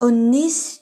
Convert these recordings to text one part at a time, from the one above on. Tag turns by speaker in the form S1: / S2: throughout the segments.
S1: 19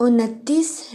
S1: 29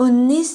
S1: 19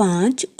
S1: 5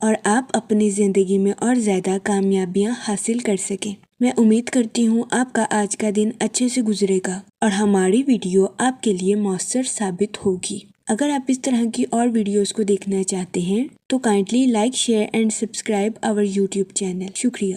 S1: اور آپ اپنی زندگی میں اور زیادہ کامیابیاں حاصل کر سکیں۔ میں امید کرتی ہوں آپ کا آج کا دن اچھے سے گزرے گا اور ہماری ویڈیو آپ کے لیے مؤثر ثابت ہوگی۔ اگر آپ اس طرح کی اور ویڈیوز کو دیکھنا چاہتے ہیں تو kindly like, share and subscribe our YouTube channel. شکریہ۔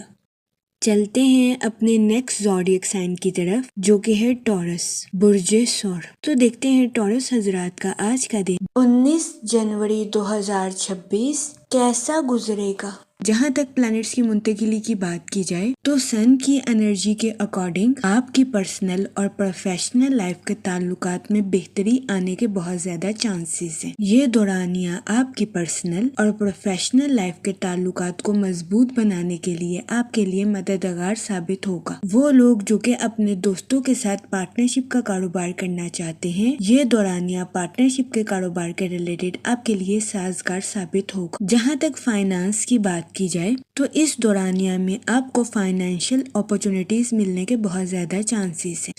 S1: چلتے ہیں اپنے نیکسٹ زوڈیک سائن کی طرف جو کہ ہے ٹورس، برج ثور۔ تو دیکھتے ہیں ٹورس حضرات کا آج کا دن 19 جنوری 2026 کیسا گزرے گا۔ جہاں تک پلانٹس کی منتقلی کی بات کی جائے تو سن کی انرجی کے اکارڈنگ آپ کی پرسنل اور پروفیشنل لائف کے تعلقات میں بہتری آنے کے بہت زیادہ چانسز ہیں۔ یہ دورانیہ آپ کی پرسنل اور پروفیشنل لائف کے تعلقات کو مضبوط بنانے کے لیے آپ کے لیے مددگار ثابت ہوگا۔ وہ لوگ جو کہ اپنے دوستوں کے ساتھ پارٹنرشپ کا کاروبار کرنا چاہتے ہیں، یہ دورانیہ پارٹنرشپ کے کاروبار کے ریلیٹڈ آپ کے لیے سازگار ثابت ہوگا۔ جہاں تک فائنانس کی بات کی جائے تو اس دورانیہ میں آپ کو فائنینشیل اپرچونٹیز ملنے کے بہت زیادہ چانسز ہیں،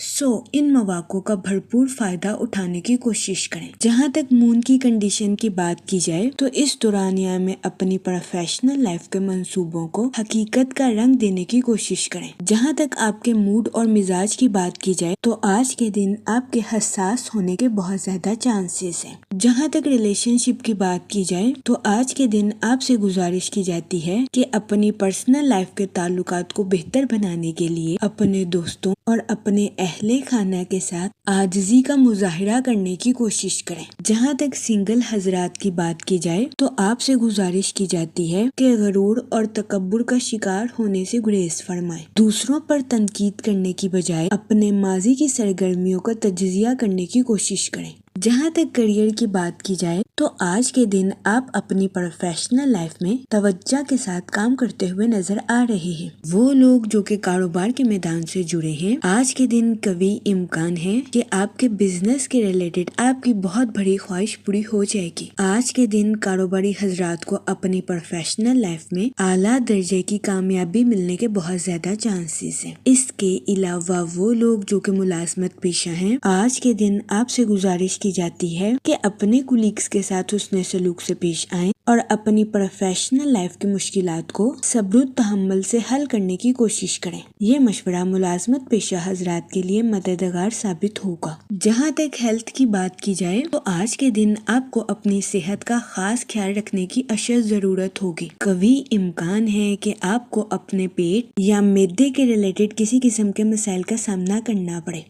S1: ان مواقع کا بھرپور فائدہ اٹھانے کی کوشش کریں۔ جہاں تک مون کی کنڈیشن کی بات کی جائے تو اس دورانیہ میں اپنی پروفیشنل لائف کے منصوبوں کو حقیقت کا رنگ دینے کی کوشش کریں۔ جہاں تک آپ کے موڈ اور مزاج کی بات کی جائے تو آج کے دن آپ کے حساس ہونے کے بہت زیادہ چانسز ہیں۔ جہاں تک ریلیشن شپ کی بات کی جائے تو آج کے دن آپ سے گزارش کی جاتی ہے کہ اپنی پرسنل لائف کے تعلقات کو بہتر بنانے کے لیے اپنے دوستوں اور اپنے اہل خانہ کے ساتھ عاجزی کا مظاہرہ کرنے کی کوشش کریں۔ جہاں تک سنگل حضرات کی بات کی جائے تو آپ سے گزارش کی جاتی ہے کہ غرور اور تکبر کا شکار ہونے سے گریز فرمائیں۔ دوسروں پر تنقید کرنے کی بجائے اپنے ماضی کی سرگرمیوں کا تجزیہ کرنے کی کوشش کریں۔ جہاں تک کریئر کی بات کی جائے تو آج کے دن آپ اپنی پروفیشنل لائف میں توجہ کے ساتھ کام کرتے ہوئے نظر آ رہے ہیں۔ وہ لوگ جو کہ کاروبار کے میدان سے جڑے ہیں، آج کے دن قوی امکان ہے کہ آپ کے بزنس کے ریلیٹڈ آپ کی بہت بڑی خواہش پوری ہو جائے گی۔ آج کے دن کاروباری حضرات کو اپنی پروفیشنل لائف میں اعلیٰ درجے کی کامیابی ملنے کے بہت زیادہ چانسز ہیں۔ اس کے علاوہ وہ لوگ جو کہ ملازمت پیشہ ہیں، آج کے دن آپ سے گزارش کی جاتی ہے کہ اپنے کولیگز کے ساتھ حسن سلوک سے پیش آئیں اور اپنی پروفیشنل لائف کی مشکلات کو صبر و تحمل سے حل کرنے کی کوشش کریں۔ یہ مشورہ ملازمت پیشہ حضرات کے لیے مددگار ثابت ہوگا۔ جہاں تک ہیلتھ کی بات کی جائے تو آج کے دن آپ کو اپنی صحت کا خاص خیال رکھنے کی اشد ضرورت ہوگی۔ قوی امکان ہے کہ آپ کو اپنے پیٹ یا معدے کے ریلیٹڈ کسی قسم کے مسائل کا سامنا کرنا پڑے۔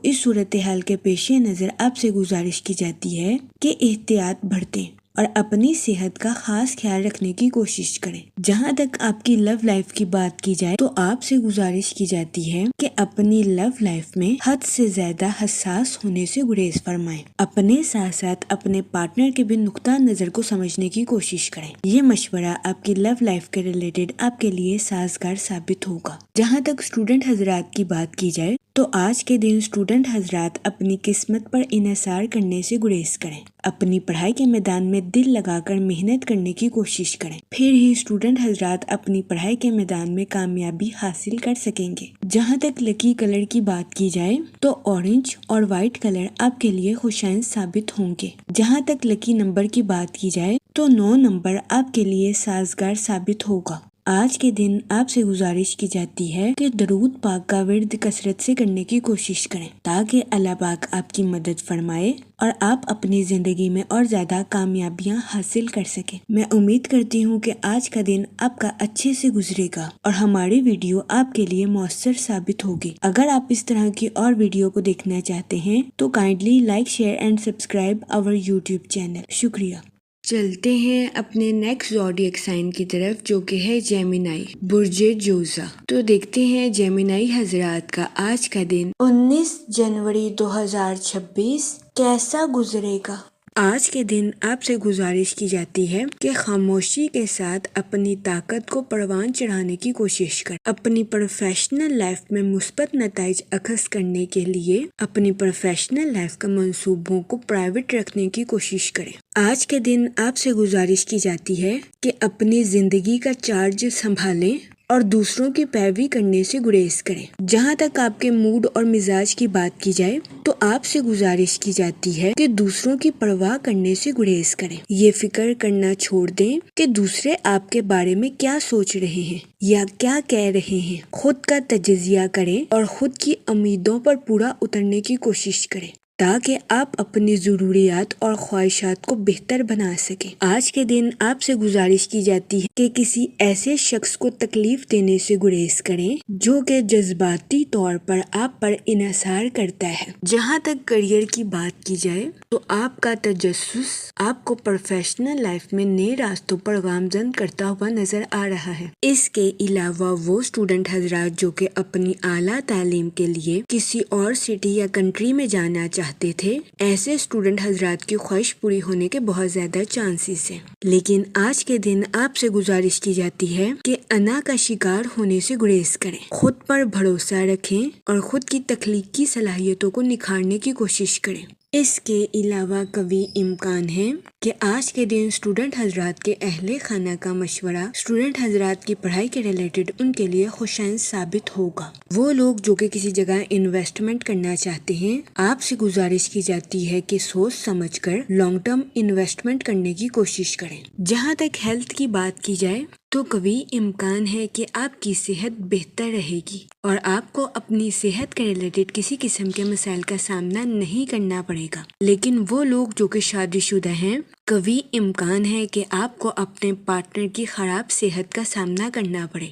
S1: اس صورتحال کے پیش نظر آپ سے گزارش کی جاتی ہے کہ احتیاط برتیں اور اپنی صحت کا خاص خیال رکھنے کی کوشش کریں۔ جہاں تک آپ کی لو لائف کی بات کی جائے تو آپ سے گزارش کی جاتی ہے کہ اپنی لو لائف میں حد سے زیادہ حساس ہونے سے گریز فرمائیں۔ اپنے ساتھ ساتھ اپنے پارٹنر کے بھی نقطہ نظر کو سمجھنے کی کوشش کریں۔ یہ مشورہ آپ کی لو لائف کے ریلیٹڈ آپ کے لیے سازگار ثابت ہوگا۔ جہاں تک اسٹوڈنٹ حضرات کی بات کی جائے تو آج کے دن اسٹوڈنٹ حضرات اپنی قسمت پر انحصار کرنے سے گریز کریں۔ اپنی پڑھائی کے میدان میں دل لگا کر محنت کرنے کی کوشش کریں، پھر ہی اسٹوڈنٹ حضرات اپنی پڑھائی کے میدان میں کامیابی حاصل کر سکیں گے۔ جہاں تک لکی کلر کی بات کی جائے تو اورنج اور وائٹ کلر آپ کے لیے خوشائند ثابت ہوں گے۔ جہاں تک لکی نمبر کی بات کی جائے تو 9 نمبر آپ کے لیے سازگار ثابت ہوگا۔ آج کے دن آپ سے گزارش کی جاتی ہے کہ درود پاک کا ورد کثرت سے کرنے کی کوشش کریں تاکہ اللہ پاک آپ کی مدد فرمائے اور آپ اپنی زندگی میں اور زیادہ کامیابیاں حاصل کر سکیں۔ میں امید کرتی ہوں کہ آج کا دن آپ کا اچھے سے گزرے گا اور ہماری ویڈیو آپ کے لیے مؤثر ثابت ہوگی۔ اگر آپ اس طرح کی اور ویڈیو کو دیکھنا چاہتے ہیں تو kindly like, share and subscribe our YouTube channel. شکریہ۔ چلتے ہیں اپنے نیکسٹ زوڈیک سائن کی طرف جو کہ ہے جیمینائی، برج جوزا۔ تو دیکھتے ہیں جیمینائی حضرات کا آج کا دن 19 جنوری 2026 کیسا گزرے گا۔ آج کے دن آپ سے گزارش کی جاتی ہے کہ خاموشی کے ساتھ اپنی طاقت کو پروان چڑھانے کی کوشش کریں۔ اپنی پروفیشنل لائف میں مثبت نتائج اخذ کرنے کے لیے اپنی پروفیشنل لائف کے منصوبوں کو پرائیویٹ رکھنے کی کوشش کریں۔ آج کے دن آپ سے گزارش کی جاتی ہے کہ اپنی زندگی کا چارج سنبھالیں اور دوسروں کی پیروی کرنے سے گریز کریں۔ جہاں تک آپ کے موڈ اور مزاج کی بات کی جائے تو آپ سے گزارش کی جاتی ہے کہ دوسروں کی پرواہ کرنے سے گریز کریں۔ یہ فکر کرنا چھوڑ دیں کہ دوسرے آپ کے بارے میں کیا سوچ رہے ہیں یا کیا کہہ رہے ہیں۔ خود کا تجزیہ کریں اور خود کی امیدوں پر پورا اترنے کی کوشش کریں تاکہ آپ اپنی ضروریات اور خواہشات کو بہتر بنا سکیں۔ آج کے دن آپ سے گزارش کی جاتی ہے کہ کسی ایسے شخص کو تکلیف دینے سے گریز کریں جو کہ جذباتی طور پر آپ پر انحصار کرتا ہے۔ جہاں تک کریئر کی بات کی جائے تو آپ کا تجسس آپ کو پروفیشنل لائف میں نئے راستوں پر گامزن کرتا ہوا نظر آ رہا ہے۔ اس کے علاوہ وہ اسٹوڈنٹ حضرات جو کہ اپنی اعلیٰ تعلیم کے لیے کسی اور سٹی یا کنٹری میں جانا چاہتے تھے، ایسے اسٹوڈنٹ حضرات کی خواہش پوری ہونے کے بہت زیادہ چانسز ہیں۔ لیکن آج کے دن آپ سے گزارش کی جاتی ہے کہ انا کا شکار ہونے سے گریز کریں، خود پر بھروسہ رکھیں اور خود کی تخلیقی صلاحیتوں کو نکھارنے کی کوشش کریں۔ اس کے علاوہ قوی امکان ہے کہ آج کے دن اسٹوڈنٹ حضرات کے اہل خانہ کا مشورہ اسٹوڈنٹ حضرات کی پڑھائی کے ریلیٹڈ ان کے لیے خوشائند ثابت ہوگا۔ وہ لوگ جو کہ کسی جگہ انویسٹمنٹ کرنا چاہتے ہیں، آپ سے گزارش کی جاتی ہے کہ سوچ سمجھ کر لانگ ٹرم انویسٹمنٹ کرنے کی کوشش کریں۔ جہاں تک ہیلتھ کی بات کی جائے تو قوی امکان ہے کہ آپ کی صحت بہتر رہے گی اور آپ کو اپنی صحت کے ریلیٹڈ کسی قسم کے مسائل کا سامنا نہیں کرنا پڑے گا۔ لیکن وہ لوگ جو کہ شادی شدہ ہیں، قوی امکان ہے کہ آپ کو اپنے پارٹنر کی خراب صحت کا سامنا کرنا پڑے۔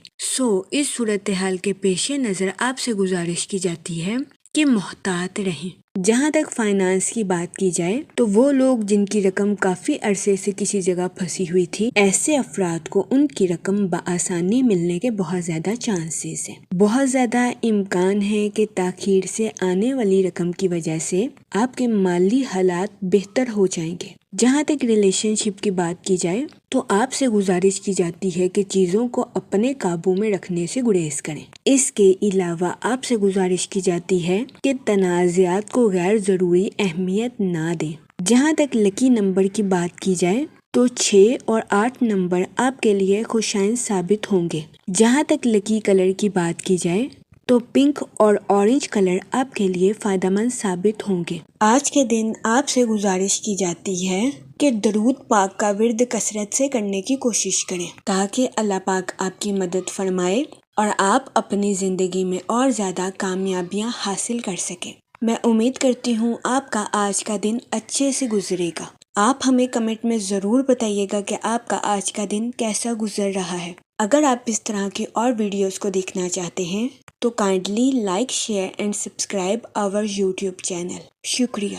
S1: اس صورتحال کے پیش نظر آپ سے گزارش کی جاتی ہے کہ محتاط رہیں۔ جہاں تک فائنانس کی بات کی جائے تو وہ لوگ جن کی رقم کافی عرصے سے کسی جگہ پھنسی ہوئی تھی، ایسے افراد کو ان کی رقم بآسانی ملنے کے بہت زیادہ چانسز ہیں۔ بہت زیادہ امکان ہے کہ تاخیر سے آنے والی رقم کی وجہ سے آپ کے مالی حالات بہتر ہو جائیں گے۔ جہاں تک ریلیشن شپ کی بات کی جائے تو آپ سے گزارش کی جاتی ہے کہ چیزوں کو اپنے قابو میں رکھنے سے گریز کریں۔ اس کے علاوہ آپ سے گزارش کی جاتی ہے کہ تنازعات کو غیر ضروری اہمیت نہ دیں۔ جہاں تک لکی نمبر کی بات کی جائے تو 6 اور 8 نمبر آپ کے لیے خوشائند ثابت ہوں گے۔ جہاں تک لکی کلر کی بات کی جائے تو پنک اور اورنج کلر آپ کے لیے فائدہ مند ثابت ہوں گے۔ آج کے دن آپ سے گزارش کی جاتی ہے کہ درود پاک کا ورد کثرت سے کرنے کی کوشش کریں تاکہ اللہ پاک آپ کی مدد فرمائے اور آپ اپنی زندگی میں اور زیادہ کامیابیاں حاصل کر سکیں۔ میں امید کرتی ہوں آپ کا آج کا دن اچھے سے گزرے گا۔ آپ ہمیں کمنٹ میں ضرور بتائیے گا کہ آپ کا آج کا دن کیسا گزر رہا ہے۔ اگر آپ اس طرح کی اور ویڈیوز کو دیکھنا چاہتے ہیں تو kindly like, share and subscribe our YouTube channel. شکریہ۔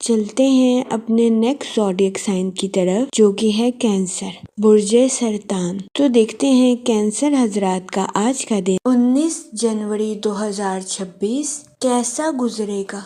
S1: چلتے ہیں اپنے نیکسٹ زوڈیک سائن کی طرف جو کہ ہے کینسر، برج سرطان۔ تو دیکھتے ہیں کینسر حضرات کا آج کا دن 19 جنوری 2026 کیسا گزرے گا۔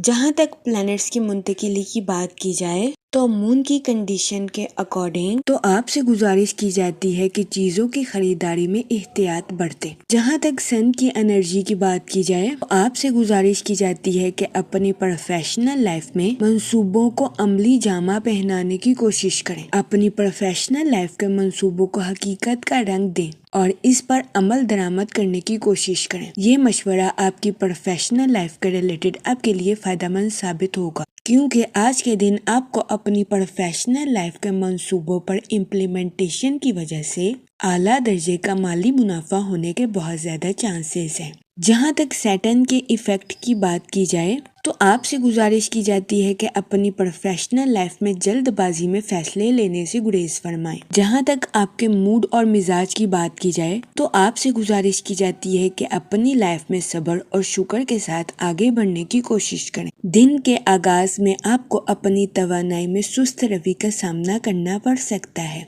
S1: جہاں تک پلانٹس کی منتقلی کی بات کی جائے تو مون کی کنڈیشن کے اکارڈنگ تو آپ سے گزارش کی جاتی ہے کہ چیزوں کی خریداری میں احتیاط برتیں۔ جہاں تک سن کی انرجی کی بات کی جائے تو آپ سے گزارش کی جاتی ہے کہ اپنی پروفیشنل لائف میں منصوبوں کو عملی جامہ پہنانے کی کوشش کریں۔ اپنی پروفیشنل لائف کے منصوبوں کو حقیقت کا رنگ دیں اور اس پر عمل درآمد کرنے کی کوشش کریں۔ یہ مشورہ آپ کی پروفیشنل لائف کے ریلیٹڈ آپ کے لیے فائدہ مند ثابت ہوگا کیونکہ آج کے دن آپ کو اپنی پروفیشنل لائف کے منصوبوں پر امپلیمنٹیشن کی وجہ سے اعلیٰ درجے کا مالی منافع ہونے کے بہت زیادہ چانسز ہیں۔ جہاں تک سیٹرن کے ایفیکٹ کی بات کی جائے تو آپ سے گزارش کی جاتی ہے کہ اپنی پروفیشنل لائف میں جلد بازی میں فیصلے لینے سے گریز فرمائیں۔ جہاں تک آپ کے موڈ اور مزاج کی بات کی جائے تو آپ سے گزارش کی جاتی ہے کہ اپنی لائف میں صبر اور شکر کے ساتھ آگے بڑھنے کی کوشش کریں۔ دن کے آغاز میں آپ کو اپنی توانائی میں سست روی کا سامنا کرنا پڑ سکتا ہے۔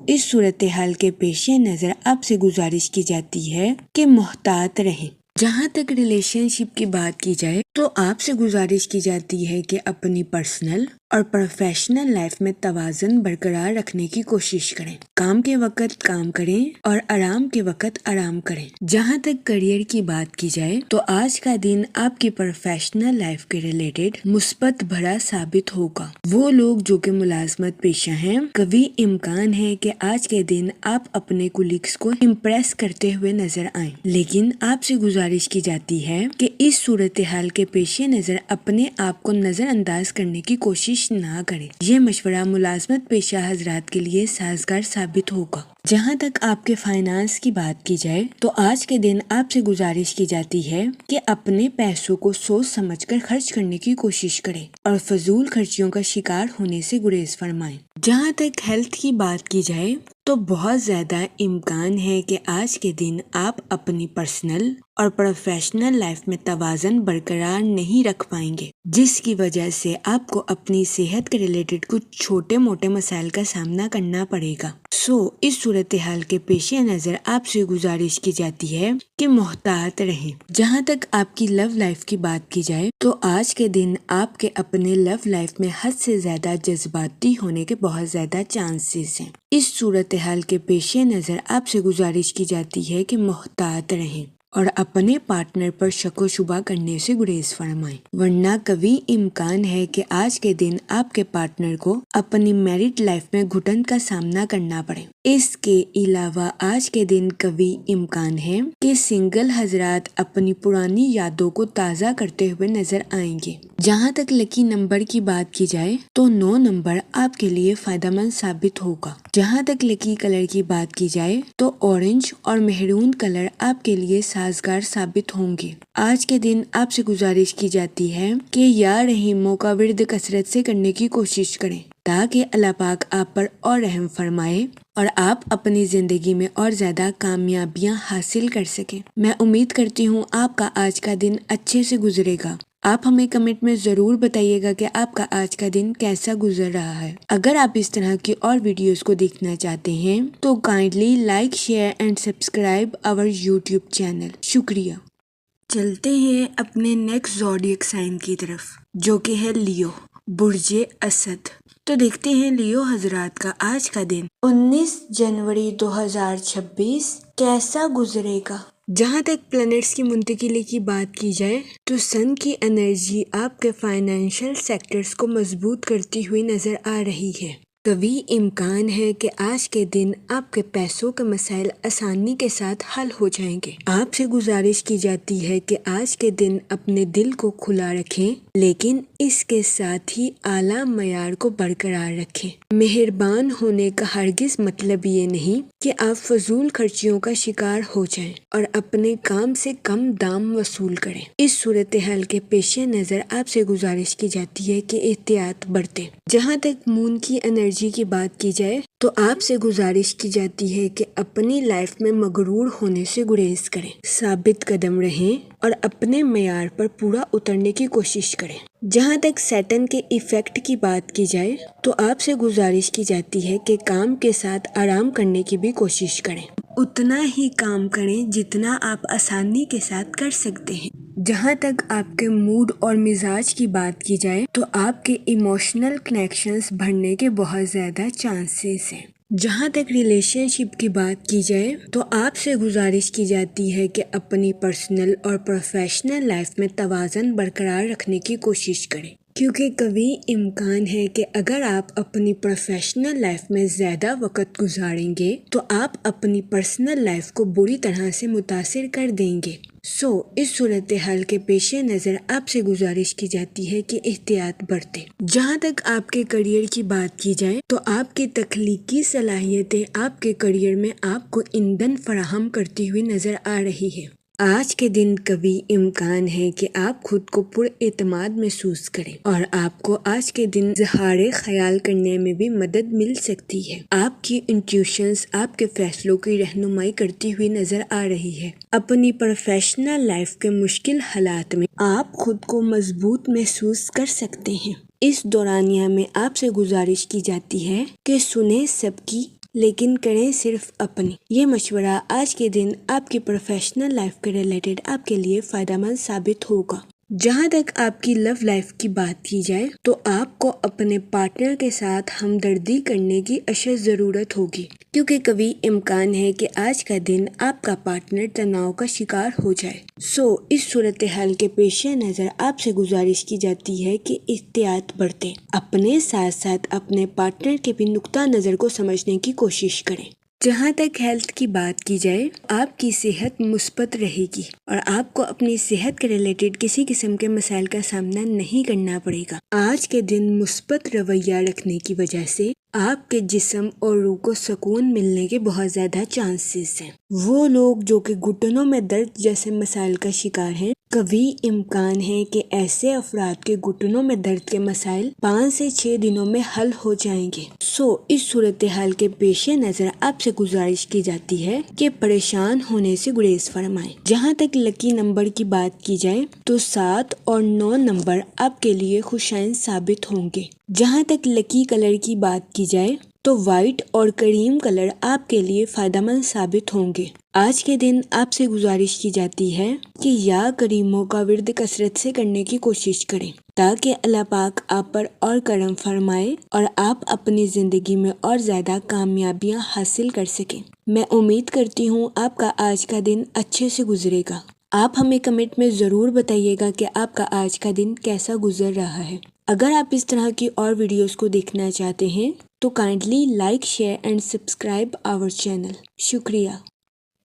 S1: اس صورتحال کے پیش نظر آپ سے گزارش کی جاتی ہے کہ محتاط رہیں۔ جہاں تک ریلیشن شپ کی بات کی جائے تو آپ سے گزارش کی جاتی ہے کہ اپنی پرسنل اور پروفیشنل لائف میں توازن برقرار رکھنے کی کوشش کریں۔ کام کے وقت کام کریں اور آرام کے وقت آرام کریں۔ جہاں تک کریئر کی بات کی جائے تو آج کا دن آپ کی پروفیشنل لائف کے ریلیٹڈ مثبت بھرا ثابت ہوگا۔ وہ لوگ جو کہ ملازمت پیشہ ہیں، قوی امکان ہے کہ آج کے دن آپ اپنے کولیگز کو امپریس کرتے ہوئے نظر آئیں، لیکن آپ سے گزارش کی جاتی ہے کہ اس صورتحال کے پیش نظر اپنے آپ کو نظر انداز کرنے کی کوشش نہ کریں۔ یہ مشورہ ملازمت پیشہ حضرات کے لیے سازگار ثابت ہوگا۔ جہاں تک آپ کے فائنانس کی بات کی جائے تو آج کے دن آپ سے گزارش کی جاتی ہے کہ اپنے پیسوں کو سوچ سمجھ کر خرچ کرنے کی کوشش کریں اور فضول خرچیوں کا شکار ہونے سے گریز فرمائیں۔ جہاں تک ہیلتھ کی بات کی جائے تو بہت زیادہ امکان ہے کہ آج کے دن آپ اپنی پرسنل اور پروفیشنل لائف میں توازن برقرار نہیں رکھ پائیں گے، جس کی وجہ سے آپ کو اپنی صحت کے ریلیٹڈ کچھ چھوٹے موٹے مسائل کا سامنا کرنا پڑے گا۔ اس صورتحال کے پیش نظر آپ سے گزارش کی جاتی ہے کہ محتاط رہیں۔ جہاں تک آپ کی لو لائف کی بات کی جائے تو آج کے دن آپ کے اپنے لو لائف میں حد سے زیادہ جذباتی ہونے کے بہت زیادہ چانسز ہیں۔ اس صورتحال کے پیش نظر آپ سے گزارش کی جاتی ہے کہ محتاط رہیں اور اپنے پارٹنر پر شک و شبہ کرنے سے گریز فرمائیں، ورنہ قوی امکان ہے کہ آج کے دن آپ کے پارٹنر کو اپنی میرڈ لائف میں گھٹن کا سامنا کرنا پڑے۔ اس کے علاوہ آج کے دن قوی امکان ہے کہ سنگل حضرات اپنی پرانی یادوں کو تازہ کرتے ہوئے نظر آئیں گے۔ جہاں تک لکی نمبر کی بات کی جائے تو 9 نمبر آپ کے لیے فائدہ مند ثابت ہوگا۔ جہاں تک لکی کلر کی بات کی جائے تو اورنج اور مہرون کلر آپ کے لیے سازگار ثابت ہوں گے۔ آج کے دن آپ سے گزارش کی جاتی ہے کہ یا رحیموں کا ورد کثرت سے کرنے کی کوشش کریں تاکہ اللہ پاک آپ پر اور رحم فرمائے اور آپ اپنی زندگی میں اور زیادہ کامیابیاں حاصل کر سکیں۔ میں امید کرتی ہوں آپ کا آج کا دن اچھے سے گزرے گا۔ آپ ہمیں کمنٹ میں ضرور بتائیے گا کہ آپ کا آج کا دن کیسا گزر رہا ہے۔ اگر آپ اس طرح کی اور ویڈیوز کو دیکھنا چاہتے ہیں تو kindly like, share and subscribe our YouTube channel. شکریہ۔ چلتے ہیں اپنے نیکسٹ زوڈیک سائن کی طرف جو کہ ہے لیو، برج اسد۔ تو دیکھتے ہیں لیو حضرات کا آج کا دن 19 جنوری 2026 کیسا گزرے گا۔ جہاں تک پلانٹس کی منتقلی کی بات کی جائے تو سن کی انرجی آپ کے فائنینشیل سیکٹرز کو مضبوط کرتی ہوئی نظر آ رہی ہے۔ قوی امکان ہے کہ آج کے دن آپ کے پیسوں کے مسائل آسانی کے ساتھ حل ہو جائیں گے۔ آپ سے گزارش کی جاتی ہے کہ آج کے دن اپنے دل کو کھلا رکھیں لیکن اس کے ساتھ ہی اعلیٰ معیار کو برقرار رکھیں۔ مہربان ہونے کا ہرگز مطلب یہ نہیں کہ آپ فضول خرچیوں کا شکار ہو جائیں اور اپنے کام سے کم دام وصول کریں۔ اس صورتحال کے پیش نظر آپ سے گزارش کی جاتی ہے کہ احتیاط برتیں۔ جہاں تک مون کی انرجی کی بات کی جائے تو آپ سے گزارش کی جاتی ہے کہ اپنی لائف میں مغرور ہونے سے گریز کریں، ثابت قدم رہیں اور اپنے معیار پر پورا اترنے کی کوشش کریں۔ جہاں تک سیٹن کے ایفیکٹ کی بات کی جائے تو آپ سے گزارش کی جاتی ہے کہ کام کے ساتھ آرام کرنے کی بھی کوشش کریں، اتنا ہی کام کریں جتنا آپ آسانی کے ساتھ کر سکتے ہیں۔ جہاں تک آپ کے موڈ اور مزاج کی بات کی جائے تو آپ کے ایموشنل کنیکشنز بڑھنے کے بہت زیادہ چانسز ہیں۔ جہاں تک ریلیشن شپ کی بات کی جائے تو آپ سے گزارش کی جاتی ہے کہ اپنی پرسنل اور پروفیشنل لائف میں توازن برقرار رکھنے کی کوشش کریں، کیونکہ قوی امکان ہے کہ اگر آپ اپنی پروفیشنل لائف میں زیادہ وقت گزاریں گے تو آپ اپنی پرسنل لائف کو بری طرح سے متاثر کر دیں گے۔ اس صورتحال کے پیش نظر آپ سے گزارش کی جاتی ہے کہ احتیاط برتیں۔ جہاں تک آپ کے کریئر کی بات کی جائے تو آپ کی تخلیقی صلاحیتیں آپ کے کریئر میں آپ کو ایندھن فراہم کرتی ہوئی نظر آ رہی ہے۔ آج کے دن قوی امکان ہے کہ آپ خود کو پر اعتماد محسوس کریں اور آپ کو آج کے دن اظہار خیال کرنے میں بھی مدد مل سکتی ہے۔ آپ کی انٹیوشنز آپ کے فیصلوں کی رہنمائی کرتی ہوئی نظر آ رہی ہے۔ اپنی پروفیشنل لائف کے مشکل حالات میں آپ خود کو مضبوط محسوس کر سکتے ہیں۔ اس دورانیہ میں آپ سے گزارش کی جاتی ہے کہ سنیں سب کی لیکن کریں صرف اپنی۔ یہ مشورہ آج کے دن آپ کی پروفیشنل لائف کے ریلیٹڈ آپ کے لیے فائدہ مند ثابت ہوگا۔ جہاں تک آپ کی لو لائف کی بات کی جائے تو آپ کو اپنے پارٹنر کے ساتھ ہمدردی کرنے کی اشد ضرورت ہوگی، کیونکہ کبھی امکان ہے کہ آج کا دن آپ کا پارٹنر تناؤ کا شکار ہو جائے۔ اس صورتحال کے پیش نظر آپ سے گزارش کی جاتی ہے کہ احتیاط برتیں، اپنے ساتھ ساتھ اپنے پارٹنر کے بھی نقطہ نظر کو سمجھنے کی کوشش کریں۔ جہاں تک ہیلتھ کی بات کی جائے، آپ کی صحت مثبت رہے گی اور آپ کو اپنی صحت کے ریلیٹڈ کسی قسم کے مسائل کا سامنا نہیں کرنا پڑے گا۔ آج کے دن مثبت رویہ رکھنے کی وجہ سے آپ کے جسم اور روح کو سکون ملنے کے بہت زیادہ چانسز ہیں۔ وہ لوگ جو کہ گھٹنوں میں درد جیسے مسائل کا شکار ہیں، کبھی امکان ہے کہ ایسے افراد کے گھٹنوں میں درد کے مسائل 5 سے 6 دنوں میں حل ہو جائیں گے۔ اس صورتحال کے پیش نظر آپ سے گزارش کی جاتی ہے کہ پریشان ہونے سے گریز فرمائیں۔ جہاں تک لکی نمبر کی بات کی جائے تو 7 اور 9 نمبر آپ کے لیے خوشائن ثابت ہوں گے۔ جہاں تک لکی کلر کی بات کی جائے تو وائٹ اور کریم کلر آپ کے لیے فائدہ مند ثابت ہوں گے۔ آج کے دن آپ سے گزارش کی جاتی ہے کہ یا کریموں کا ورد کثرت سے کرنے کی کوشش کریں تاکہ اللہ پاک آپ پر اور کرم فرمائے اور آپ اپنی زندگی میں اور زیادہ کامیابیاں حاصل کر سکیں۔ میں امید کرتی ہوں آپ کا آج کا دن اچھے سے گزرے گا۔ آپ ہمیں کمنٹ میں ضرور بتائیے گا کہ آپ کا آج کا دن کیسا گزر رہا ہے۔ اگر آپ اس طرح کی اور ویڈیوز کو دیکھنا چاہتے ہیں تو kindly like, share and subscribe our channel. شکریہ۔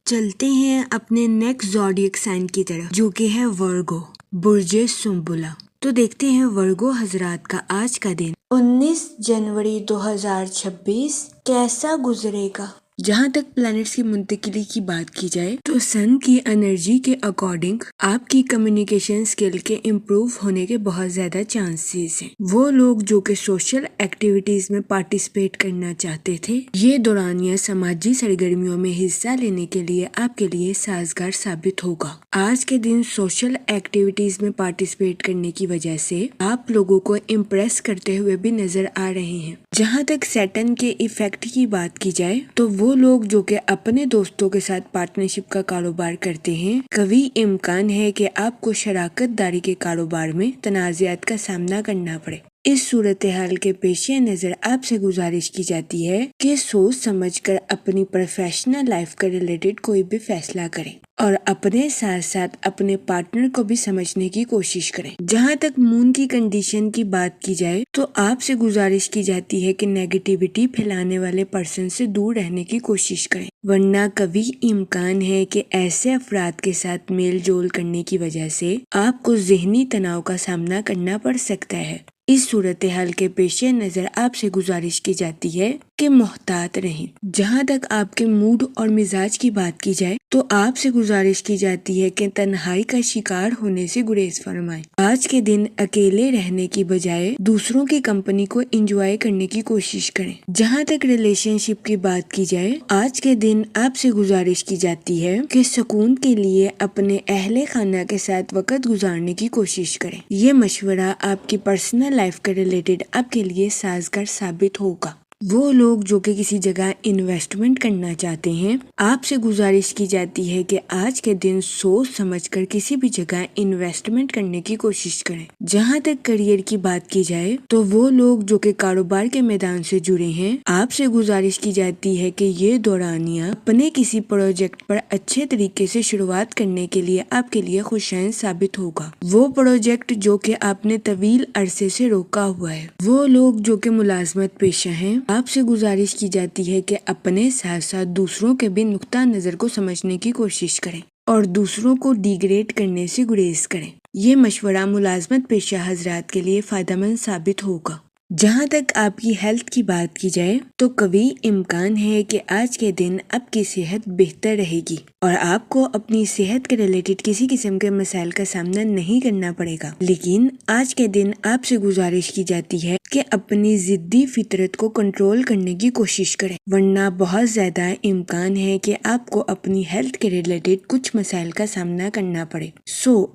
S1: چلتے ہیں اپنے نیکسٹ زوڈیک سائن کی طرف، جو کہ ہے ورگو، برج سنبلہ۔ تو دیکھتے ہیں ورگو حضرات کا آج کا دن 19 جنوری 2026 کیسا گزرے گا۔ جہاں تک پلانٹس کی منتقلی کی بات کی جائے تو سن کی انرجی کے اکارڈنگ آپ کی کمیونیکیشن سکل کے امپروو ہونے کے بہت زیادہ چانسز ہیں۔ وہ لوگ جو کہ سوشل ایکٹیویٹیز میں پارٹیسپیٹ کرنا چاہتے تھے، یہ دورانیہ سماجی سرگرمیوں میں حصہ لینے کے لیے آپ کے لیے سازگار ثابت ہوگا۔ آج کے دن سوشل ایکٹیویٹیز میں پارٹیسپیٹ کرنے کی وجہ سے آپ لوگوں کو امپریس کرتے ہوئے بھی نظر آ رہے ہیں۔ جہاں تک سیٹن کے ایفیکٹ کی بات کی جائے تو وہ لوگ جو کہ اپنے دوستوں کے ساتھ پارٹنرشپ کا کاروبار کرتے ہیں، کبھی امکان ہے کہ آپ کو شراکت داری کے کاروبار میں تنازعات کا سامنا کرنا پڑے۔ اس صورتحال کے پیش نظر آپ سے گزارش کی جاتی ہے کہ سوچ سمجھ کر اپنی پروفیشنل لائف کا ریلیٹڈ کوئی بھی فیصلہ کریں اور اپنے ساتھ ساتھ اپنے پارٹنر کو بھی سمجھنے کی کوشش کریں۔ جہاں تک مون کی کنڈیشن کی بات کی جائے تو آپ سے گزارش کی جاتی ہے کہ نیگیٹیوٹی پھیلانے والے پرسن سے دور رہنے کی کوشش کریں، ورنہ کبھی امکان ہے کہ ایسے افراد کے ساتھ میل جول کرنے کی وجہ سے آپ کو ذہنی تناؤ کا سامنا کرنا پڑ سکتا ہے۔ اس صورتحال کے پیش نظر آپ سے گزارش کی جاتی ہے کہ محتاط رہیں۔ جہاں تک آپ کے موڈ اور مزاج کی بات کی جائے تو آپ سے گزارش کی جاتی ہے کہ تنہائی کا شکار ہونے سے گریز فرمائیں۔ آج کے دن اکیلے رہنے کی بجائے دوسروں کی کمپنی کو انجوائے کرنے کی کوشش کریں۔ جہاں تک ریلیشن شپ کی بات کی جائے، آج کے دن آپ سے گزارش کی جاتی ہے کہ سکون کے لیے اپنے اہل خانہ کے ساتھ وقت گزارنے کی کوشش کریں۔ یہ مشورہ آپ کی پرسنل لائف کے ریلیٹڈ آپ کے لیے سازگار ثابت ہوگا۔ وہ لوگ جو کہ کسی جگہ انویسٹمنٹ کرنا چاہتے ہیں، آپ سے گزارش کی جاتی ہے کہ آج کے دن سوچ سمجھ کر کسی بھی جگہ انویسٹمنٹ کرنے کی کوشش کریں۔ جہاں تک کریئر کی بات کی جائے تو وہ لوگ جو کہ کاروبار کے میدان سے جڑے ہیں، آپ سے گزارش کی جاتی ہے کہ یہ دورانیہ اپنے کسی پروجیکٹ پر اچھے طریقے سے شروعات کرنے کے لیے آپ کے لیے خوشائن ثابت ہوگا۔ وہ پروجیکٹ جو کہ آپ نے طویل عرصے سے روکا ہوا ہے، وہ لوگ جو کہ ملازمت پیشہ ہیں، آپ سے گزارش کی جاتی ہے کہ اپنے ساتھ ساتھ دوسروں کے بھی نقطہ نظر کو سمجھنے کی کوشش کریں اور دوسروں کو ڈیگریڈ کرنے سے گریز کریں۔ یہ مشورہ ملازمت پیشہ حضرات کے لیے فائدہ مند ثابت ہوگا۔ جہاں تک آپ کی ہیلتھ کی بات کی جائے تو کبھی امکان ہے کہ آج کے دن آپ کی صحت بہتر رہے گی اور آپ کو اپنی صحت کے ریلیٹڈ کسی قسم کے مسائل کا سامنا نہیں کرنا پڑے گا، لیکن آج کے دن آپ سے گزارش کی جاتی ہے کہ اپنی ضدی فطرت کو کنٹرول کرنے کی کوشش کریں، ورنہ بہت زیادہ امکان ہے کہ آپ کو اپنی ہیلتھ کے ریلیٹڈ کچھ مسائل کا سامنا کرنا پڑے۔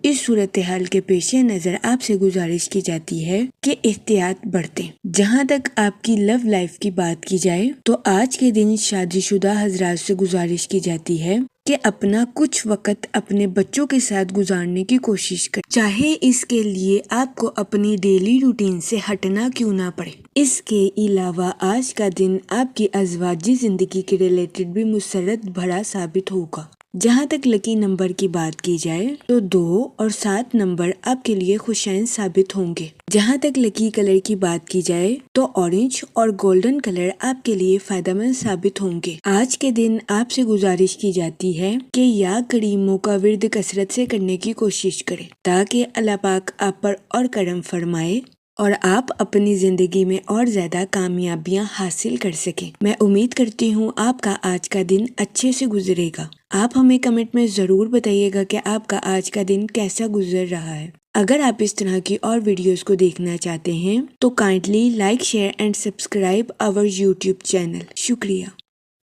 S1: اس صورتحال کے پیش نظر آپ سے گزارش کی جاتی ہے کہ احتیاط برتیں۔ جہاں تک آپ کی لو لائف کی بات کی جائے تو آج کے دن شادی شدہ حضرات سے گزارش کی جاتی ہے کہ اپنا کچھ وقت اپنے بچوں کے ساتھ گزارنے کی کوشش کریں، چاہے اس کے لیے آپ کو اپنی ڈیلی روٹین سے ہٹنا کیوں نہ پڑے۔ اس کے علاوہ آج کا دن آپ کی ازواجی زندگی کے ریلیٹڈ بھی مسرت بھرا ثابت ہوگا۔ جہاں تک لکی نمبر کی بات کی جائے تو 2 اور 7 نمبر آپ کے لیے خوشائن ثابت ہوں گے۔ جہاں تک لکی کلر کی بات کی جائے تو اورنج اور گولڈن کلر آپ کے لیے فائدہ مند ثابت ہوں گے۔ آج کے دن آپ سے گزارش کی جاتی ہے کہ یا کریموں کا ورد کثرت سے کرنے کی کوشش کریں تاکہ اللہ پاک آپ پر اور کرم فرمائے اور آپ اپنی زندگی میں اور زیادہ کامیابیاں حاصل کر سکیں۔ میں امید کرتی ہوں آپ کا آج کا دن اچھے سے گزرے گا۔ آپ ہمیں کمنٹ میں ضرور بتائیے گا کہ آپ کا آج کا دن کیسا گزر رہا ہے۔ اگر آپ اس طرح کی اور ویڈیوز کو دیکھنا چاہتے ہیں تو kindly like, share and subscribe our YouTube channel. شکریہ۔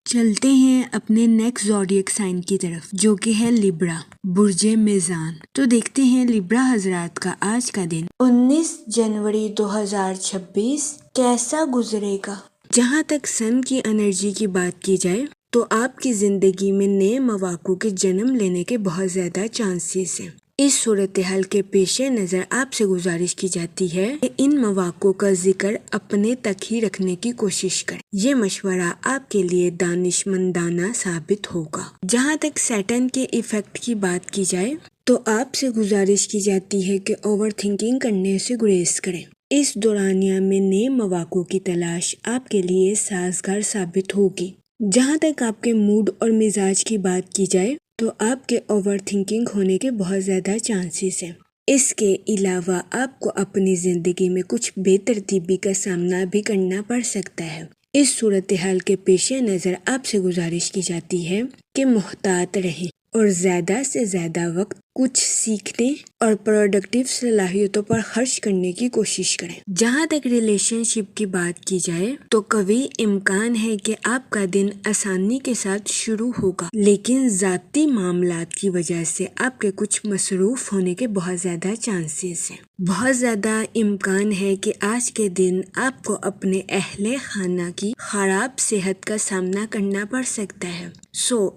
S1: چلتے ہیں اپنے نیکسٹ زوڈیک سائن کی طرف جو کہ ہے لیبرا، برج میزان۔ تو دیکھتے ہیں لیبرا حضرات کا آج کا دن 19 جنوری 2026 کیسا گزرے گا۔ جہاں تک سن کی انرجی کی بات کی جائے تو آپ کی زندگی میں نئے مواقع کے جنم لینے کے بہت زیادہ چانسز ہیں۔ اس صورتحال کے پیش نظر آپ سے گزارش کی جاتی ہے کہ ان مواقع کا ذکر اپنے تک ہی رکھنے کی کوشش کریں۔ یہ مشورہ آپ کے لیے دانش مندانہ ثابت ہوگا۔ جہاں تک سیٹرن کے ایفیکٹ کی بات کی جائے تو آپ سے گزارش کی جاتی ہے کہ اوور تھنکنگ کرنے سے گریز کریں۔ اس دورانیہ میں نئے مواقع کی تلاش آپ کے لیے سازگار ثابت ہوگی۔ جہاں تک آپ کے موڈ اور مزاج کی بات کی جائے تو آپ کے اوور تھنکنگ ہونے کے بہت زیادہ چانسز ہیں۔ اس کے علاوہ آپ کو اپنی زندگی میں کچھ بے ترتیبی کا سامنا بھی کرنا پڑ سکتا ہے۔ اس صورتحال کے پیش نظر آپ سے گزارش کی جاتی ہے کہ محتاط رہیں اور زیادہ سے زیادہ وقت کچھ سیکھنے اور پروڈکٹیو صلاحیتوں پر خرچ کرنے کی کوشش کریں۔ جہاں تک ریلیشن شپ کی بات کی جائے تو قوی امکان ہے کہ آپ کا دن آسانی کے ساتھ شروع ہوگا، لیکن ذاتی معاملات کی وجہ سے آپ کے کچھ مصروف ہونے کے بہت زیادہ چانسز ہیں۔ بہت زیادہ امکان ہے کہ آج کے دن آپ کو اپنے اہل خانہ کی خراب صحت کا سامنا کرنا پڑ سکتا ہے۔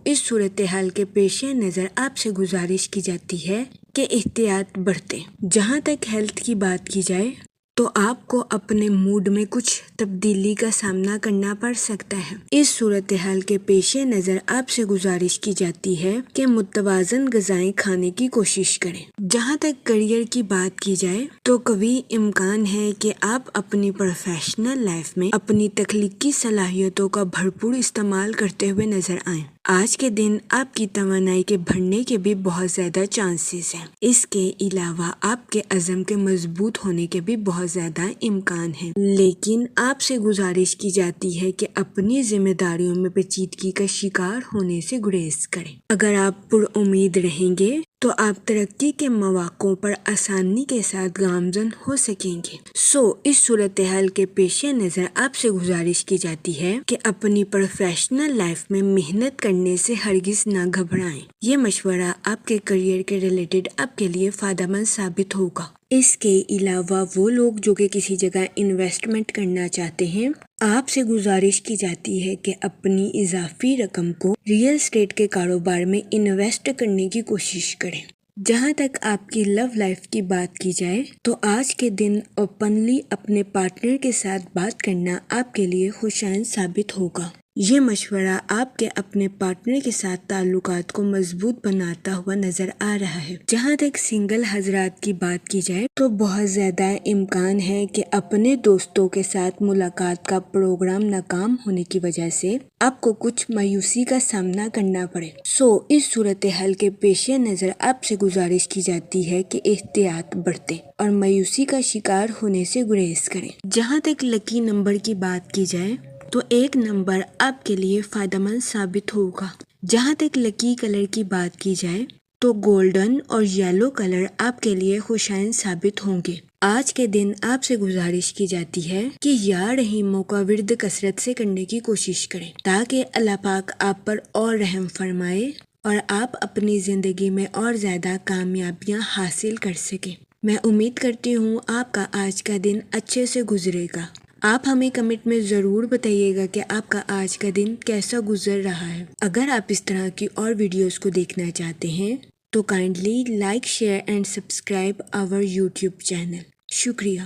S1: اس صورتحال کے پیش نظر آپ سے گزارش کی جاتی ہے کہ احتیاط برتیں۔ جہاں تک ہیلتھ کی بات کی جائے تو آپ کو اپنے موڈ میں کچھ تبدیلی کا سامنا کرنا پڑ سکتا ہے۔ اس صورتحال کے پیش نظر آپ سے گزارش کی جاتی ہے کہ متوازن غذائیں کھانے کی کوشش کریں۔ جہاں تک کریئر کی بات کی جائے تو قوی امکان ہے کہ آپ اپنی پروفیشنل لائف میں اپنی تخلیقی صلاحیتوں کا بھرپور استعمال کرتے ہوئے نظر آئیں۔ آج کے دن آپ کی توانائی کے بڑھنے کے بھی بہت زیادہ چانسز ہیں۔ اس کے علاوہ آپ کے عزم کے مضبوط ہونے کے بھی بہت زیادہ امکان ہیں، لیکن آپ سے گزارش کی جاتی ہے کہ اپنی ذمہ داریوں میں پیچیدگی کا شکار ہونے سے گریز کریں۔ اگر آپ پر امید رہیں گے تو آپ ترقی کے مواقعوں پر آسانی کے ساتھ گامزن ہو سکیں گے۔ اس صورتحال کے پیش نظر آپ سے گزارش کی جاتی ہے کہ اپنی پروفیشنل لائف میں محنت کرنے سے ہرگز نہ گھبرائیں۔ یہ مشورہ آپ کے کریئر کے ریلیٹڈ آپ کے لیے فائدہ مند ثابت ہوگا۔ اس کے علاوہ وہ لوگ جو کہ کسی جگہ انویسٹمنٹ کرنا چاہتے ہیں، آپ سے گزارش کی جاتی ہے کہ اپنی اضافی رقم کو ریئل اسٹیٹ کے کاروبار میں انویسٹ کرنے کی کوشش کریں۔ جہاں تک آپ کی لو لائف کی بات کی جائے تو آج کے دن اوپنلی اپنے پارٹنر کے ساتھ بات کرنا آپ کے لیے خوشائن ثابت ہوگا۔ یہ مشورہ آپ کے اپنے پارٹنر کے ساتھ تعلقات کو مضبوط بناتا ہوا نظر آ رہا ہے۔ جہاں تک سنگل حضرات کی بات کی جائے تو بہت زیادہ امکان ہے کہ اپنے دوستوں کے ساتھ ملاقات کا پروگرام ناکام ہونے کی وجہ سے آپ کو کچھ مایوسی کا سامنا کرنا پڑے۔ اس صورتحال کے پیش نظر آپ سے گزارش کی جاتی ہے کہ احتیاط برتیں اور مایوسی کا شکار ہونے سے گریز کریں۔ جہاں تک لکی نمبر کی بات کی جائے تو 1 نمبر آپ کے لیے فائدہ مند ثابت ہوگا۔ جہاں تک لکی کلر کی بات کی جائے تو گولڈن اور یلو کلر آپ کے لیے خوشائن ثابت ہوں گے۔ آج کے دن آپ سے گزارش کی جاتی ہے کہ یا رحیموں کا ورد کثرت سے کرنے کی کوشش کریں تاکہ اللہ پاک آپ پر اور رحم فرمائے اور آپ اپنی زندگی میں اور زیادہ کامیابیاں حاصل کر سکیں۔ میں امید کرتی ہوں آپ کا آج کا دن اچھے سے گزرے گا۔ آپ ہمیں کمنٹ میں ضرور بتائیے گا کہ آپ کا آج کا دن کیسا گزر رہا ہے۔ اگر آپ اس طرح کی اور ویڈیوز کو دیکھنا چاہتے ہیں تو kindly like share and subscribe our YouTube channel. شکریہ۔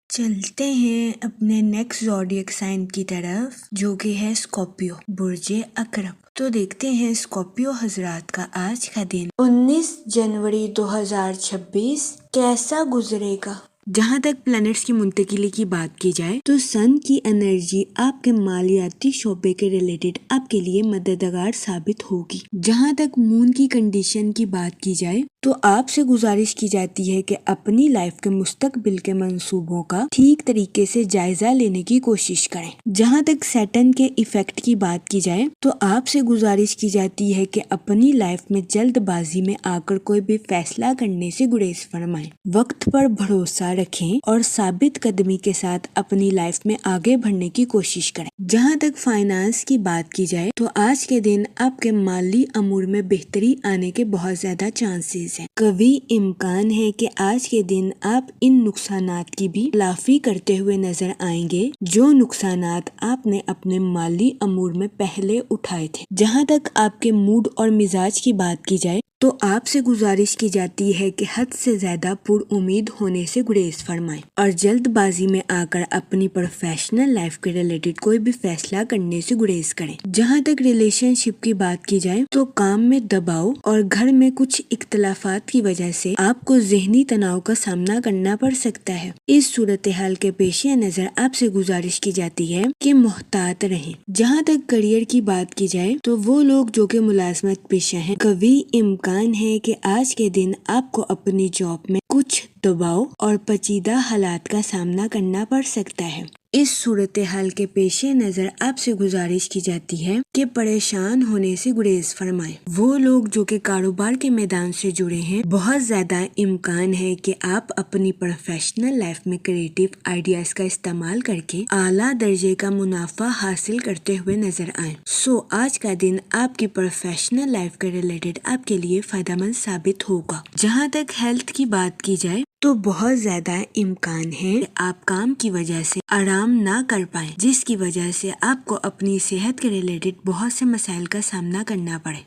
S1: چلتے ہیں اپنے نیکسٹ زوڈیک سائن کی طرف جو کہ ہے اسکارپیو، برج عقرب۔ تو دیکھتے ہیں اسکارپیو حضرات کا آج کا دن 19 جنوری 2026 کیسا گزرے گا۔ جہاں تک پلانٹس کی منتقلی کی بات کی جائے تو سن کی انرجی آپ کے مالیاتی شعبے کے ریلیٹڈ آپ کے لیے مددگار ثابت ہوگی۔ جہاں تک مون کی کنڈیشن کی بات کی جائے تو آپ سے گزارش کی جاتی ہے کہ اپنی لائف کے مستقبل کے منصوبوں کا ٹھیک طریقے سے جائزہ لینے کی کوشش کریں۔ جہاں تک سیٹن کے ایفیکٹ کی بات کی جائے تو آپ سے گزارش کی جاتی ہے کہ اپنی لائف میں جلد بازی میں آ کر کوئی بھی فیصلہ کرنے سے گریز فرمائیں، وقت پر بھروسہ رکھیں اور ثابت قدمی کے ساتھ اپنی لائف میں آگے بڑھنے کی کوشش کریں۔ جہاں تک فائنانس کی بات کی جائے تو آج کے دن آپ کے مالی امور میں بہتری آنے کے بہت زیادہ چانسز ہیں۔ قوی امکان ہے کہ آج کے دن آپ ان نقصانات کی بھی تلافی کرتے ہوئے نظر آئیں گے جو نقصانات آپ نے اپنے مالی امور میں پہلے اٹھائے تھے۔ جہاں تک آپ کے موڈ اور مزاج کی بات کی جائے تو آپ سے گزارش کی جاتی ہے کہ حد سے زیادہ پر امید ہونے سے گریز فرمائیں اور جلد بازی میں آ کر اپنی پروفیشنل لائف کے ریلیٹڈ کوئی بھی فیصلہ کرنے سے گریز کریں۔ جہاں تک ریلیشن شپ کی بات کی جائے تو کام میں دباؤ اور گھر میں کچھ اختلافات کی وجہ سے آپ کو ذہنی تناؤ کا سامنا کرنا پڑ سکتا ہے۔ اس صورتحال کے پیش نظر آپ سے گزارش کی جاتی ہے کہ محتاط رہیں۔ جہاں تک کریئر کی بات کی جائے تو وہ لوگ جو کہ ملازمت پیشہ ہیں، قوی امکان ہے کہ آج کے دن آپ کو اپنی جاب میں کچھ دباؤ اور پیچیدہ حالات کا سامنا کرنا پڑ سکتا ہے۔ اس صورتحال کے پیش نظر آپ سے گزارش کی جاتی ہے کہ پریشان ہونے سے گریز فرمائیں۔ وہ لوگ جو کہ کاروبار کے میدان سے جڑے ہیں، بہت زیادہ امکان ہے کہ آپ اپنی پروفیشنل لائف میں کریٹیو آئیڈیاز کا استعمال کر کے اعلیٰ درجے کا منافع حاصل کرتے ہوئے نظر آئیں۔ آج کا دن آپ کی پروفیشنل لائف کے ریلیٹڈ آپ کے لیے فائدہ مند ثابت ہوگا۔ جہاں تک ہیلتھ کی بات کی جائے تو بہت زیادہ امکان ہے کہ آپ کام کی وجہ سے آرام نہ کر پائیں، جس کی وجہ سے آپ کو اپنی صحت کے ریلیٹڈ بہت سے مسائل کا سامنا کرنا پڑے۔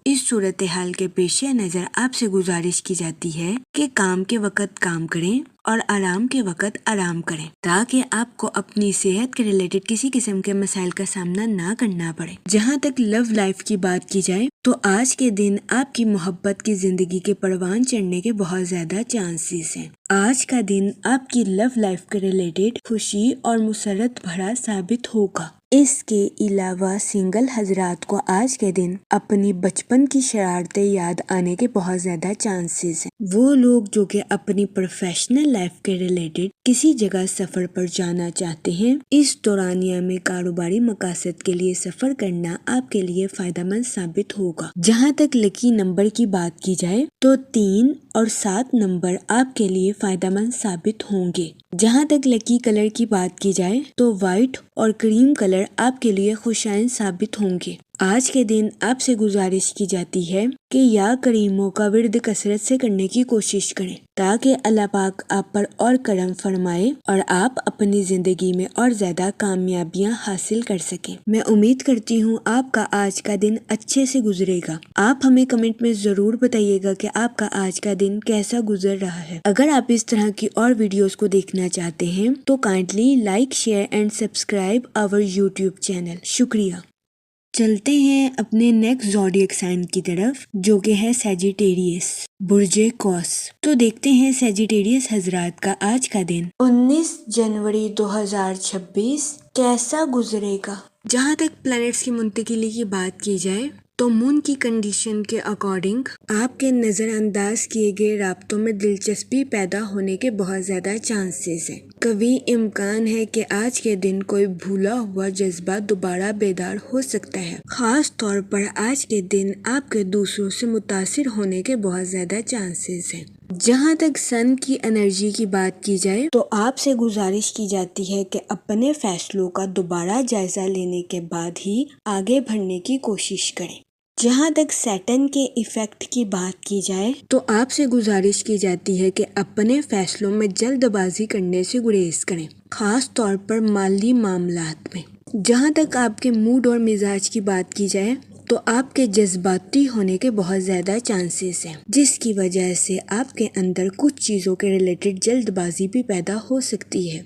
S1: اس صورتحال کے پیش نظر آپ سے گزارش کی جاتی ہے کہ کام کے وقت کام کریں اور آرام کے وقت آرام کریں تاکہ آپ کو اپنی صحت کے ریلیٹڈ کسی قسم کے مسائل کا سامنا نہ کرنا پڑے۔ جہاں تک لو لائف کی بات کی جائے تو آج کے دن آپ کی محبت کی زندگی کے پروان چڑھنے کے بہت زیادہ چانسز ہیں۔ آج کا دن آپ کی لو لائف کے ریلیٹڈ خوشی اور مسرت بھرا ثابت ہوگا۔ اس کے علاوہ سنگل حضرات کو آج کے دن اپنی بچپن کی شرارتیں یاد آنے کے بہت زیادہ چانسز ہیں۔ وہ لوگ جو کہ اپنی پروفیشنل لائف کے ریلیٹڈ کسی جگہ سفر پر جانا چاہتے ہیں، اس دورانیہ میں کاروباری مقاصد کے لیے سفر کرنا آپ کے لیے فائدہ مند ثابت ہوگا۔ جہاں تک لکی نمبر کی بات کی جائے تو 3 اور 7 نمبر آپ کے لیے فائدہ مند ثابت ہوں گے۔ جہاں تک لکی کلر کی بات کی جائے تو وائٹ اور کریم کلر آپ کے لیے خوشائن ثابت ہوں گے۔ آج کے دن آپ سے گزارش کی جاتی ہے کہ یا کریموں کا ورد کثرت سے کرنے کی کوشش کریں تاکہ اللہ پاک آپ پر اور کرم فرمائے اور آپ اپنی زندگی میں اور زیادہ کامیابیاں حاصل کر سکیں۔ میں امید کرتی ہوں آپ کا آج کا دن اچھے سے گزرے گا۔ آپ ہمیں کمنٹ میں ضرور بتائیے گا کہ آپ کا آج کا دن کیسا گزر رہا ہے۔ اگر آپ اس طرح کی اور ویڈیوز کو دیکھنا چاہتے ہیں تو kindly like share and subscribe our YouTube channel. شکریہ۔ چلتے ہیں اپنے نیکسٹ زوڈیک سائن کی طرف جو کہ ہے سیجیٹیریس، برج قوس۔ تو دیکھتے ہیں سیجیٹیریس حضرات کا آج کا دن 19 جنوری 2026 کیسا گزرے گا۔ جہاں تک پلانٹس کی منتقلی کی بات کی جائے تو مون کی کنڈیشن کے اکارڈنگ آپ کے نظر انداز کیے گئے رابطوں میں دلچسپی پیدا ہونے کے بہت زیادہ چانسز ہیں۔ قوی امکان ہے کہ آج کے دن کوئی بھولا ہوا جذبہ دوبارہ بیدار ہو سکتا ہے۔ خاص طور پر آج کے دن آپ کے دوسروں سے متاثر ہونے کے بہت زیادہ چانسز ہیں۔ جہاں تک سن کی انرجی کی بات کی جائے تو آپ سے گزارش کی جاتی ہے کہ اپنے فیصلوں کا دوبارہ جائزہ لینے کے بعد ہی آگے بڑھنے کی کوشش کریں۔ جہاں تک سیٹن کے ایفیکٹ کی بات کی جائے تو آپ سے گزارش کی جاتی ہے کہ اپنے فیصلوں میں جلد بازی کرنے سے گریز کریں، خاص طور پر مالی معاملات میں۔ جہاں تک آپ کے موڈ اور مزاج کی بات کی جائے تو آپ کے جذباتی ہونے کے بہت زیادہ چانسز ہیں، جس کی وجہ سے آپ کے اندر کچھ چیزوں کے ریلیٹڈ جلد بازی بھی پیدا ہو سکتی ہے۔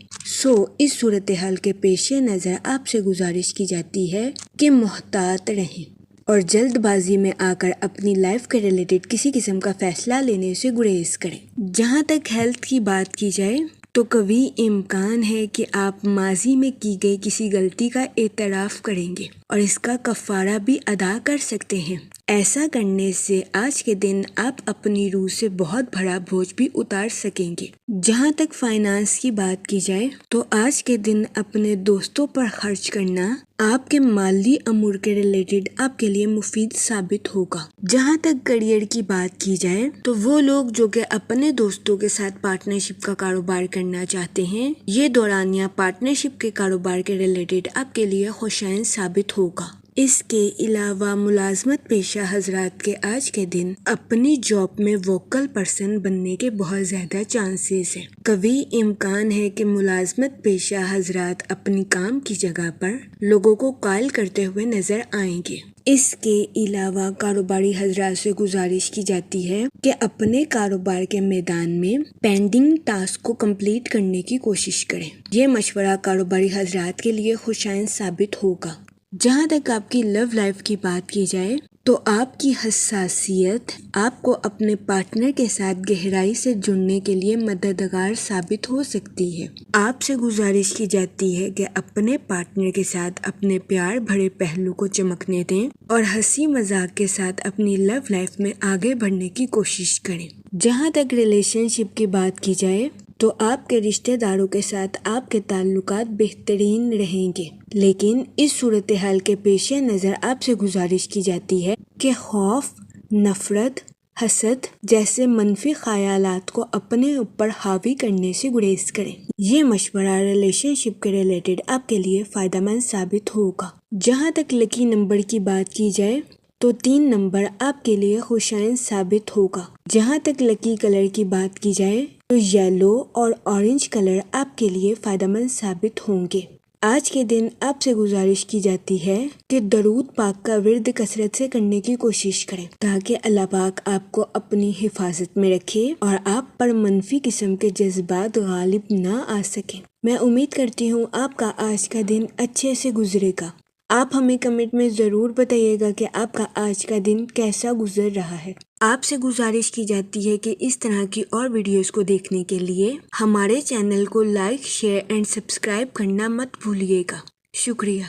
S1: اس صورتحال کے پیش نظر آپ سے گزارش کی جاتی ہے کہ محتاط رہیں اور جلد بازی میں آ کر اپنی لائف کے ریلیٹڈ کسی قسم کا فیصلہ لینے سے گریز کریں۔ جہاں تک ہیلتھ کی بات کی جائے تو کبھی امکان ہے کہ آپ ماضی میں کی گئی کسی غلطی کا اعتراف کریں گے اور اس کا کفارہ بھی ادا کر سکتے ہیں۔ ایسا کرنے سے آج کے دن آپ اپنی روح سے بہت بڑا بوجھ بھی اتار سکیں گے۔ جہاں تک فائنانس کی بات کی جائے تو آج کے دن اپنے دوستوں پر خرچ کرنا آپ کے مالی امور کے ریلیٹڈ آپ کے لیے مفید ثابت ہوگا۔ جہاں تک کریئر کی بات کی جائے تو وہ لوگ جو کہ اپنے دوستوں کے ساتھ پارٹنرشپ کا کاروبار کرنا چاہتے ہیں، یہ دورانیہ پارٹنرشپ کے کاروبار کے ریلیٹڈ آپ کے لیے خوشائن ثابت ہوگا۔ اس کے علاوہ ملازمت پیشہ حضرات کے آج کے دن اپنی جاب میں ووکل پرسن بننے کے بہت زیادہ چانسز ہیں۔ کبھی امکان ہے کہ ملازمت پیشہ حضرات اپنی کام کی جگہ پر لوگوں کو قائل کرتے ہوئے نظر آئیں گے۔ اس کے علاوہ کاروباری حضرات سے گزارش کی جاتی ہے کہ اپنے کاروبار کے میدان میں پینڈنگ ٹاسک کو کمپلیٹ کرنے کی کوشش کریں۔ یہ مشورہ کاروباری حضرات کے لیے خوشائن ثابت ہوگا۔ جہاں تک آپ کی لو لائف کی بات کی جائے تو آپ کی حساسیت آپ کو اپنے پارٹنر کے ساتھ گہرائی سے جڑنے کے لیے مددگار ثابت ہو سکتی ہے۔ آپ سے گزارش کی جاتی ہے کہ اپنے پارٹنر کے ساتھ اپنے پیار بھرے پہلو کو چمکنے دیں اور ہنسی مذاق کے ساتھ اپنی لو لائف میں آگے بڑھنے کی کوشش کریں۔ جہاں تک ریلیشن شپ کی بات کی جائے تو آپ کے رشتہ داروں کے ساتھ آپ کے تعلقات بہترین رہیں گے، لیکن اس صورتحال کے پیش نظر آپ سے گزارش کی جاتی ہے کہ خوف، نفرت، حسد جیسے منفی خیالات کو اپنے اوپر حاوی کرنے سے گریز کریں۔ یہ مشورہ ریلیشن شپ کے ریلیٹڈ آپ کے لیے فائدہ مند ثابت ہوگا۔ جہاں تک لکی نمبر کی بات کی جائے تو 3 نمبر آپ کے لیے خوشائن ثابت ہوگا۔ جہاں تک لکی کلر کی بات کی جائے تو یلو اور اورنج کلر آپ کے لیے فائدہ مند ثابت ہوں گے۔ آج کے دن آپ سے گزارش کی جاتی ہے کہ درود پاک کا ورد کثرت سے کرنے کی کوشش کریں تاکہ اللہ پاک آپ کو اپنی حفاظت میں رکھے اور آپ پر منفی قسم کے جذبات غالب نہ آ سکیں۔ میں امید کرتی ہوں آپ کا آج کا دن اچھے سے گزرے گا۔ آپ ہمیں کمنٹ میں ضرور بتائیے گا کہ آپ کا آج کا دن کیسا گزر رہا ہے۔ آپ سے گزارش کی جاتی ہے کہ اس طرح کی اور ویڈیوز کو دیکھنے کے لیے ہمارے چینل کو لائک، شیئر اینڈ سبسکرائب کرنا مت بھولیے گا۔ شکریہ۔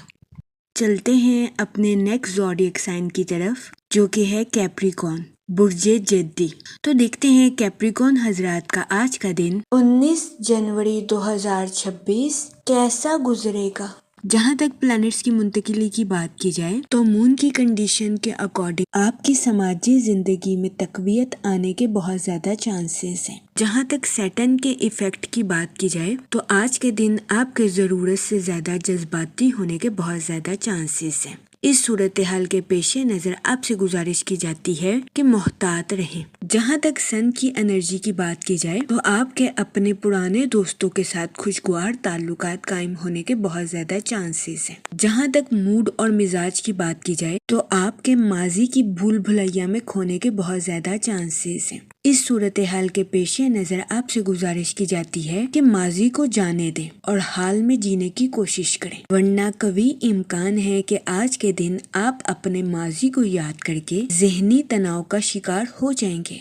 S1: چلتے ہیں اپنے نیکسٹ زوڈیک سائن کی طرف جو کہ ہے کیپریکون، برج جدی۔ تو دیکھتے ہیں کیپریکون حضرات کا آج کا دن 19 جنوری 2026 کیسا گزرے گا۔ جہاں تک پلانٹس کی منتقلی کی بات کی جائے تو مون کی کنڈیشن کے اکارڈنگ آپ کی سماجی زندگی میں تقویت آنے کے بہت زیادہ چانسز ہیں۔ جہاں تک سیٹن کے ایفیکٹ کی بات کی جائے تو آج کے دن آپ کے ضرورت سے زیادہ جذباتی ہونے کے بہت زیادہ چانسز ہیں۔ اس صورتحال کے پیش نظر آپ سے گزارش کی جاتی ہے کہ محتاط رہیں۔ جہاں تک سن کی انرجی کی بات کی جائے تو آپ کے اپنے پرانے دوستوں کے ساتھ خوشگوار تعلقات قائم ہونے کے بہت زیادہ چانسز ہیں۔ جہاں تک موڈ اور مزاج کی بات کی جائے تو آپ کے ماضی کی بھول بھلیا میں کھونے کے بہت زیادہ چانسز ہیں۔ اس صورتحال کے پیش نظر آپ سے گزارش کی جاتی ہے کہ ماضی کو جانے دیں اور حال میں جینے کی کوشش کریں، ورنہ کبھی امکان ہے کہ آج کے دن آپ اپنے ماضی کو یاد کر کے ذہنی تناؤ کا شکار ہو جائیں گے۔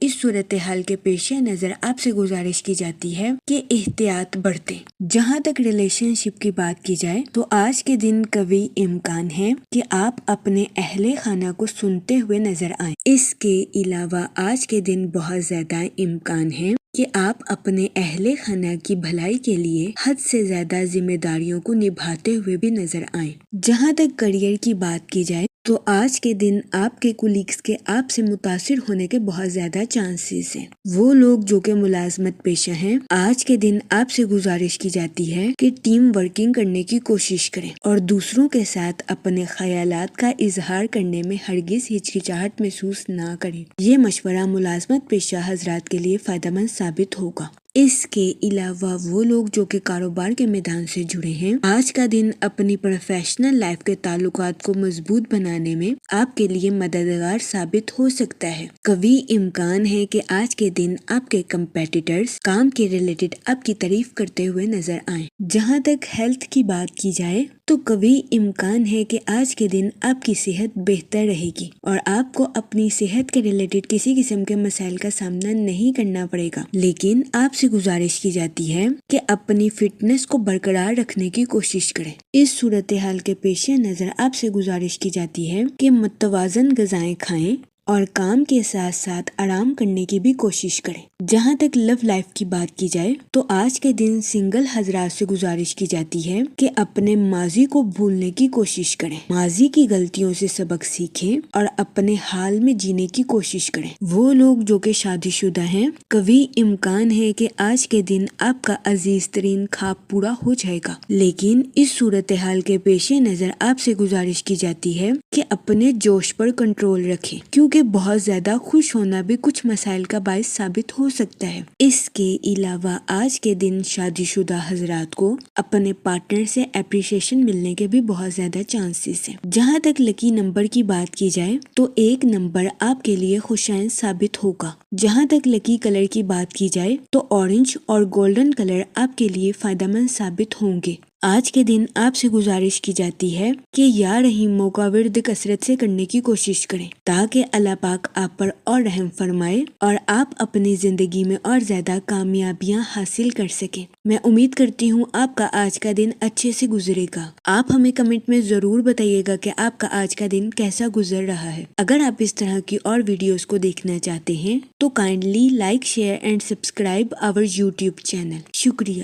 S1: اس صورتحال کے پیش نظر آپ سے گزارش کی جاتی ہے کہ احتیاط برتیں۔ جہاں تک ریلیشن شپ کی بات کی جائے تو آج کے دن کبھی امکان ہے کہ آپ اپنے اہل خانہ کو سنتے ہوئے نظر آئیں۔ اس کے علاوہ آج کے دن بہت زیادہ امکان ہے کہ آپ اپنے اہل خانہ کی بھلائی کے لیے حد سے زیادہ ذمہ داریوں کو نبھاتے ہوئے بھی نظر آئیں۔ جہاں تک کریئر کی بات کی جائے تو آج کے دن آپ کے کولیگز کے آپ سے متاثر ہونے کے بہت زیادہ چانسز ہیں۔ وہ لوگ جو کہ ملازمت پیشہ ہیں، آج کے دن آپ سے گزارش کی جاتی ہے کہ ٹیم ورکنگ کرنے کی کوشش کریں اور دوسروں کے ساتھ اپنے خیالات کا اظہار کرنے میں ہرگز ہچکچاہٹ محسوس نہ کریں۔ یہ مشورہ ملازمت پیشہ حضرات کے لیے فائدہ مند ثابت ہوگا۔ اس کے علاوہ وہ لوگ جو کہ کاروبار کے میدان سے جڑے ہیں، آج کا دن اپنی پروفیشنل لائف کے تعلقات کو مضبوط بنانے میں آپ کے لیے مددگار ثابت ہو سکتا ہے۔ قوی امکان ہے کہ آج کے دن آپ کے کمپیٹیٹرز کام کے ریلیٹڈ آپ کی تعریف کرتے ہوئے نظر آئیں۔ جہاں تک ہیلتھ کی بات کی جائے تو قوی امکان ہے کہ آج کے دن آپ کی صحت بہتر رہے گی اور آپ کو اپنی صحت کے ریلیٹڈ کسی قسم کے مسائل کا سامنا نہیں کرنا پڑے گا، لیکن آپ سے گزارش کی جاتی ہے کہ اپنی فٹنس کو برقرار رکھنے کی کوشش کریں۔ اس صورتحال کے پیش نظر آپ سے گزارش کی جاتی ہے کہ متوازن غذائیں کھائیں اور کام کے ساتھ ساتھ آرام کرنے کی بھی کوشش کریں۔ جہاں تک لو لائف کی بات کی جائے تو آج کے دن سنگل حضرات سے گزارش کی جاتی ہے کہ اپنے ماضی کو بھولنے کی کوشش کریں، ماضی کی غلطیوں سے سبق سیکھیں اور اپنے حال میں جینے کی کوشش کریں۔ وہ لوگ جو کہ شادی شدہ ہیں، قوی امکان ہے کہ آج کے دن آپ کا عزیز ترین خواب پورا ہو جائے گا، لیکن اس صورتحال کے پیش نظر آپ سے گزارش کی جاتی ہے کہ اپنے جوش پر کنٹرول رکھیں، کیونکہ بہت زیادہ خوش ہونا بھی کچھ مسائل کا باعث ثابت ہو سکتا ہے۔ اس کے علاوہ آج کے دن شادی شدہ حضرات کو اپنے پارٹنر سے اپریشیشن ملنے کے بھی بہت زیادہ چانسز ہیں۔ جہاں تک لکی نمبر کی بات کی جائے تو 1 نمبر آپ کے لیے خوشائن ثابت ہوگا۔ جہاں تک لکی کلر کی بات کی جائے تو اورنج اور گولڈن کلر آپ کے لیے فائدہ مند ثابت ہوں گے۔ آج کے دن آپ سے گزارش کی جاتی ہے کہ یا رحیموں کا ورد کثرت سے کرنے کی کوشش کریں تاکہ اللہ پاک آپ پر اور رحم فرمائے اور آپ اپنی زندگی میں اور زیادہ کامیابیاں حاصل کر سکیں۔ میں امید کرتی ہوں آپ کا آج کا دن اچھے سے گزرے گا۔ آپ ہمیں کمنٹ میں ضرور بتائیے گا کہ آپ کا آج کا دن کیسا گزر رہا ہے۔ اگر آپ اس طرح کی اور ویڈیوز کو دیکھنا چاہتے ہیں تو kindly like, share and subscribe our YouTube channel. شکریہ۔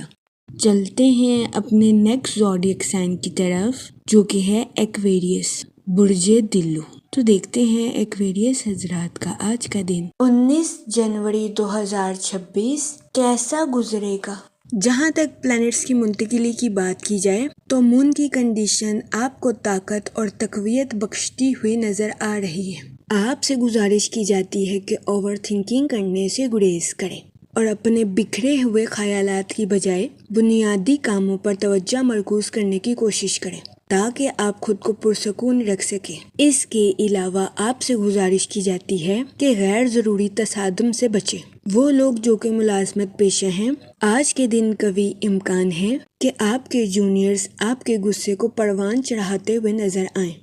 S1: چلتے ہیں اپنے نیکسٹ زوڈیک سائن کی طرف جو کہ ہے ایکویریس، برج دلو۔ تو دیکھتے ہیں ایکویریس حضرات کا آج کا دن 19 جنوری 2026 کیسا گزرے گا۔ جہاں تک پلانٹس کی منتقلی کی بات کی جائے تو مون کی کنڈیشن آپ کو طاقت اور تقویت بخشتی ہوئی نظر آ رہی ہے۔ آپ سے گزارش کی جاتی ہے کہ اوور تھنکنگ کرنے سے گریز کریں اور اپنے بکھرے ہوئے خیالات کی بجائے بنیادی کاموں پر توجہ مرکوز کرنے کی کوشش کریں تاکہ آپ خود کو پرسکون رکھ سکیں۔ اس کے علاوہ آپ سے گزارش کی جاتی ہے کہ غیر ضروری تصادم سے بچیں۔ وہ لوگ جو کہ ملازمت پیشہ ہیں، آج کے دن قوی امکان ہے کہ آپ کے جونیئرز آپ کے غصے کو پروان چڑھاتے ہوئے نظر آئیں۔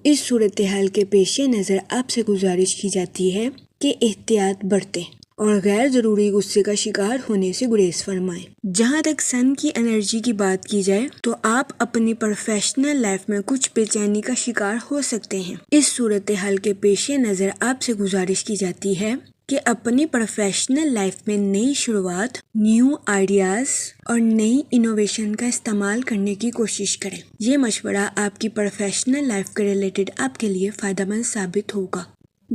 S1: اس صورتحال کے پیش نظر آپ سے گزارش کی جاتی ہے کہ احتیاط برتیں اور غیر ضروری غصے کا شکار ہونے سے گریز فرمائیں۔ جہاں تک سن کی انرجی کی بات کی جائے تو آپ اپنی پروفیشنل لائف میں کچھ بے چینی کا شکار ہو سکتے ہیں۔ اس صورتحال کے پیش نظر آپ سے گزارش کی جاتی ہے کہ اپنی پروفیشنل لائف میں نئی شروعات، نیو آئیڈیاز اور نئی انوویشن کا استعمال کرنے کی کوشش کریں۔ یہ مشورہ آپ کی پروفیشنل لائف کے ریلیٹڈ آپ کے لیے فائدہ مند ثابت ہوگا۔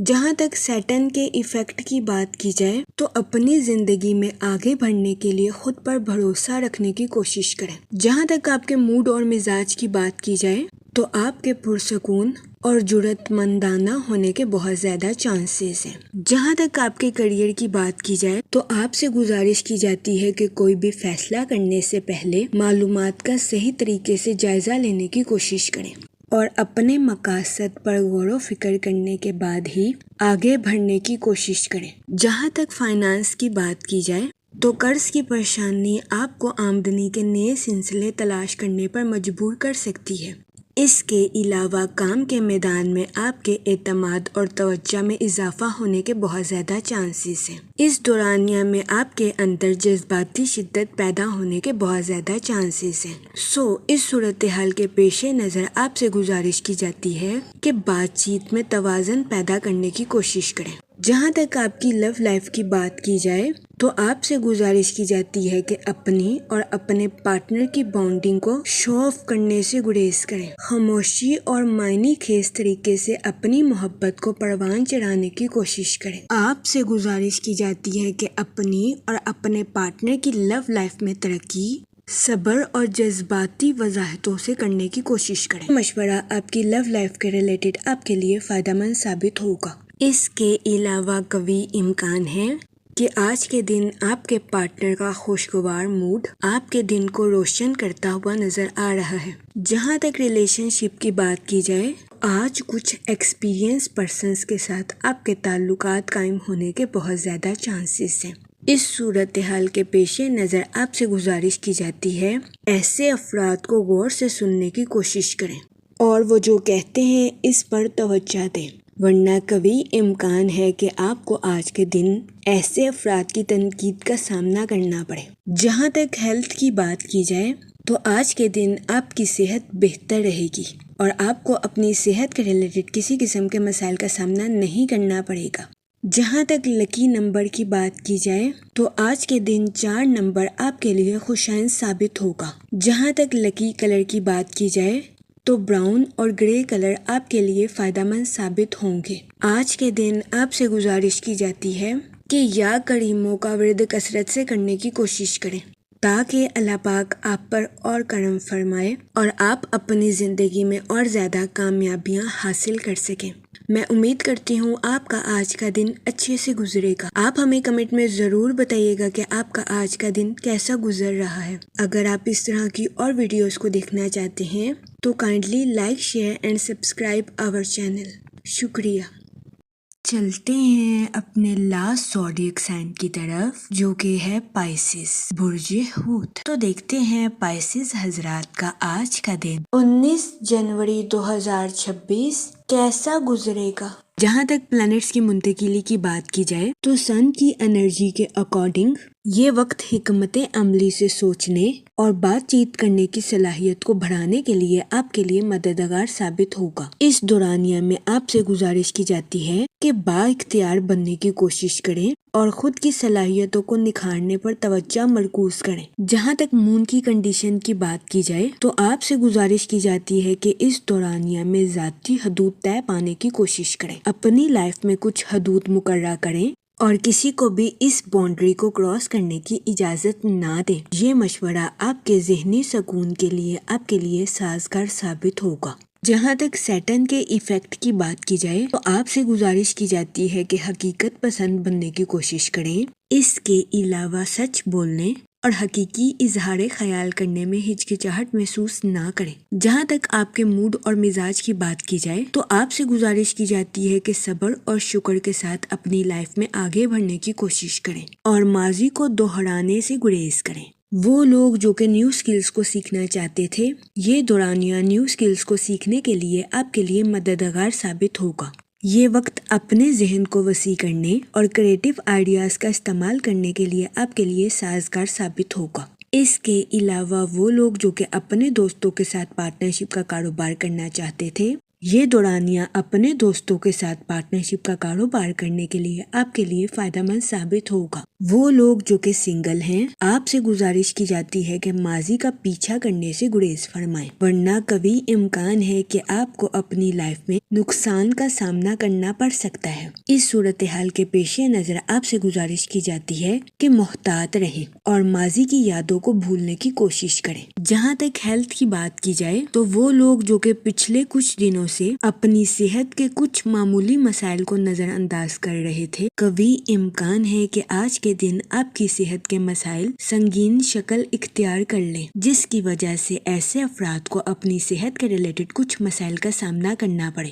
S1: جہاں تک سیٹن کے ایفیکٹ کی بات کی جائے تو اپنی زندگی میں آگے بڑھنے کے لیے خود پر بھروسہ رکھنے کی کوشش کریں۔ جہاں تک آپ کے موڈ اور مزاج کی بات کی جائے تو آپ کے پرسکون اور جرأت مندانہ ہونے کے بہت زیادہ چانسز ہیں۔ جہاں تک آپ کے کیریئر کی بات کی جائے تو آپ سے گزارش کی جاتی ہے کہ کوئی بھی فیصلہ کرنے سے پہلے معلومات کا صحیح طریقے سے جائزہ لینے کی کوشش کریں اور اپنے مقاصد پر غور و فکر کرنے کے بعد ہی آگے بڑھنے کی کوشش کریں۔ جہاں تک فائنانس کی بات کی جائے تو قرض کی پریشانی آپ کو آمدنی کے نئے سلسلے تلاش کرنے پر مجبور کر سکتی ہے۔ اس کے علاوہ کام کے میدان میں آپ کے اعتماد اور توجہ میں اضافہ ہونے کے بہت زیادہ چانسز ہیں۔ اس دورانیہ میں آپ کے اندر جذباتی شدت پیدا ہونے کے بہت زیادہ چانسز ہیں۔ اس صورتحال کے پیش نظر آپ سے گزارش کی جاتی ہے کہ بات چیت میں توازن پیدا کرنے کی کوشش کریں۔ جہاں تک آپ کی لو لائف کی بات کی جائے تو آپ سے گزارش کی جاتی ہے کہ اپنی اور اپنے پارٹنر کی بانڈنگ کو شو آف کرنے سے گریز کریں۔ خاموشی اور معنی خیز طریقے سے اپنی محبت کو پروان چڑھانے کی کوشش کریں۔ آپ سے گزارش کی جاتی ہے کہ اپنی اور اپنے پارٹنر کی لو لائف میں ترقی صبر اور جذباتی وضاحتوں سے کرنے کی کوشش کریں۔ مشورہ آپ کی لو لائف کے ریلیٹڈ آپ کے لیے فائدہ مند ثابت ہوگا۔ اس کے علاوہ قوی امکان ہے کہ آج کے دن آپ کے پارٹنر کا خوشگوار موڈ آپ کے دن کو روشن کرتا ہوا نظر آ رہا ہے۔ جہاں تک ریلیشن شپ کی بات کی جائے، آج کچھ ایکسپیرینس پرسنز کے ساتھ آپ کے تعلقات قائم ہونے کے بہت زیادہ چانسز ہیں۔ اس صورتحال کے پیش نظر آپ سے گزارش کی جاتی ہے ایسے افراد کو غور سے سننے کی کوشش کریں اور وہ جو کہتے ہیں اس پر توجہ دیں، ورنہ قوی امکان ہے کہ آپ کو آج کے دن ایسے افراد کی تنقید کا سامنا کرنا پڑے۔ جہاں تک ہیلتھ کی بات کی جائے تو آج کے دن آپ کی صحت بہتر رہے گی اور آپ کو اپنی صحت کے ریلیٹڈ کسی قسم کے مسائل کا سامنا نہیں کرنا پڑے گا۔ جہاں تک لکی نمبر کی بات کی جائے تو آج کے دن 4 نمبر آپ کے لیے خوشائن ثابت ہوگا۔ جہاں تک لکی کلر کی بات کی جائے تو براؤن اور گرے کلر آپ کے لیے فائدہ مند ثابت ہوں گے۔ آج کے دن آپ سے گزارش کی جاتی ہے کہ یا کریموں کا ورد کثرت سے کرنے کی کوشش کریں تاکہ اللہ پاک آپ پر اور کرم فرمائے اور آپ اپنی زندگی میں اور زیادہ کامیابیاں حاصل کر سکیں۔ میں امید کرتی ہوں آپ کا آج کا دن اچھے سے گزرے گا۔ آپ ہمیں کمنٹ میں ضرور بتائیے گا کہ آپ کا آج کا دن کیسا گزر رہا ہے۔ اگر آپ اس طرح کی اور ویڈیوز کو دیکھنا چاہتے ہیں تو kindly like, share and subscribe our channel. شکریہ۔ چلتے ہیں اپنے لاسٹ زوڈیک سائن کی طرف جو کہ ہے پائسس، برج حوت۔ تو دیکھتے ہیں پائسس حضرات کا آج کا دن 19 جنوری 2026 کیسا گزرے گا۔ جہاں تک پلانٹس کی منتقلی کی بات کی جائے تو سن کی انرجی کے اکارڈنگ یہ وقت حکمت عملی سے سوچنے اور بات چیت کرنے کی صلاحیت کو بڑھانے کے لیے آپ کے لیے مددگار ثابت ہوگا۔ اس دورانیہ میں آپ سے گزارش کی جاتی ہے کہ با اختیار بننے کی کوشش کریں اور خود کی صلاحیتوں کو نکھارنے پر توجہ مرکوز کریں۔ جہاں تک مون کی کنڈیشن کی بات کی جائے تو آپ سے گزارش کی جاتی ہے کہ اس دورانیہ میں ذاتی حدود طے پانے کی کوشش کریں، اپنی لائف میں کچھ حدود مقررہ کریں اور کسی کو بھی اس باؤنڈری کو کراس کرنے کی اجازت نہ دیں۔ یہ مشورہ آپ کے ذہنی سکون کے لیے آپ کے لیے سازگار ثابت ہوگا۔ جہاں تک سیٹن کے ایفیکٹ کی بات کی جائے تو آپ سے گزارش کی جاتی ہے کہ حقیقت پسند بننے کی کوشش کریں، اس کے علاوہ سچ بولنے اور حقیقی اظہار خیال کرنے میں ہچکچاہٹ محسوس نہ کریں۔ جہاں تک آپ کے موڈ اور مزاج کی بات کی جائے تو آپ سے گزارش کی جاتی ہے کہ صبر اور شکر کے ساتھ اپنی لائف میں آگے بڑھنے کی کوشش کریں اور ماضی کو دہرانے سے گریز کریں۔ وہ لوگ جو کہ نیو سکلز کو سیکھنا چاہتے تھے، یہ دورانیہ نیو سکلز کو سیکھنے کے لیے آپ کے لیے مددگار ثابت ہوگا۔ یہ وقت اپنے ذہن کو وسیع کرنے اور کریٹیو آئیڈیاز کا استعمال کرنے کے لیے آپ کے لیے سازگار ثابت ہوگا۔ اس کے علاوہ وہ لوگ جو کہ اپنے دوستوں کے ساتھ پارٹنرشپ کا کاروبار کرنا چاہتے تھے، یہ دورانیہ اپنے دوستوں کے ساتھ پارٹنرشپ کا کاروبار کرنے کے لیے آپ کے لیے فائدہ مند ثابت ہوگا۔ وہ لوگ جو کہ سنگل ہیں، آپ سے گزارش کی جاتی ہے کہ ماضی کا پیچھا کرنے سے گریز فرمائیں، ورنہ قوی امکان ہے کہ آپ کو اپنی لائف میں نقصان کا سامنا کرنا پڑ سکتا ہے۔ اس صورتحال کے پیش نظر آپ سے گزارش کی جاتی ہے کہ محتاط رہیں اور ماضی کی یادوں کو بھولنے کی کوشش کریں۔ جہاں تک ہیلتھ کی بات کی جائے تو وہ لوگ جو کہ پچھلے کچھ دنوں سے اپنی صحت کے کچھ معمولی مسائل کو نظر انداز کر رہے تھے، قوی امکان ہے کہ آج کے دن آپ کی صحت کے مسائل سنگین شکل اختیار کر لیں، جس کی وجہ سے ایسے افراد کو اپنی صحت کے ریلیٹڈ کچھ مسائل کا سامنا کرنا پڑے۔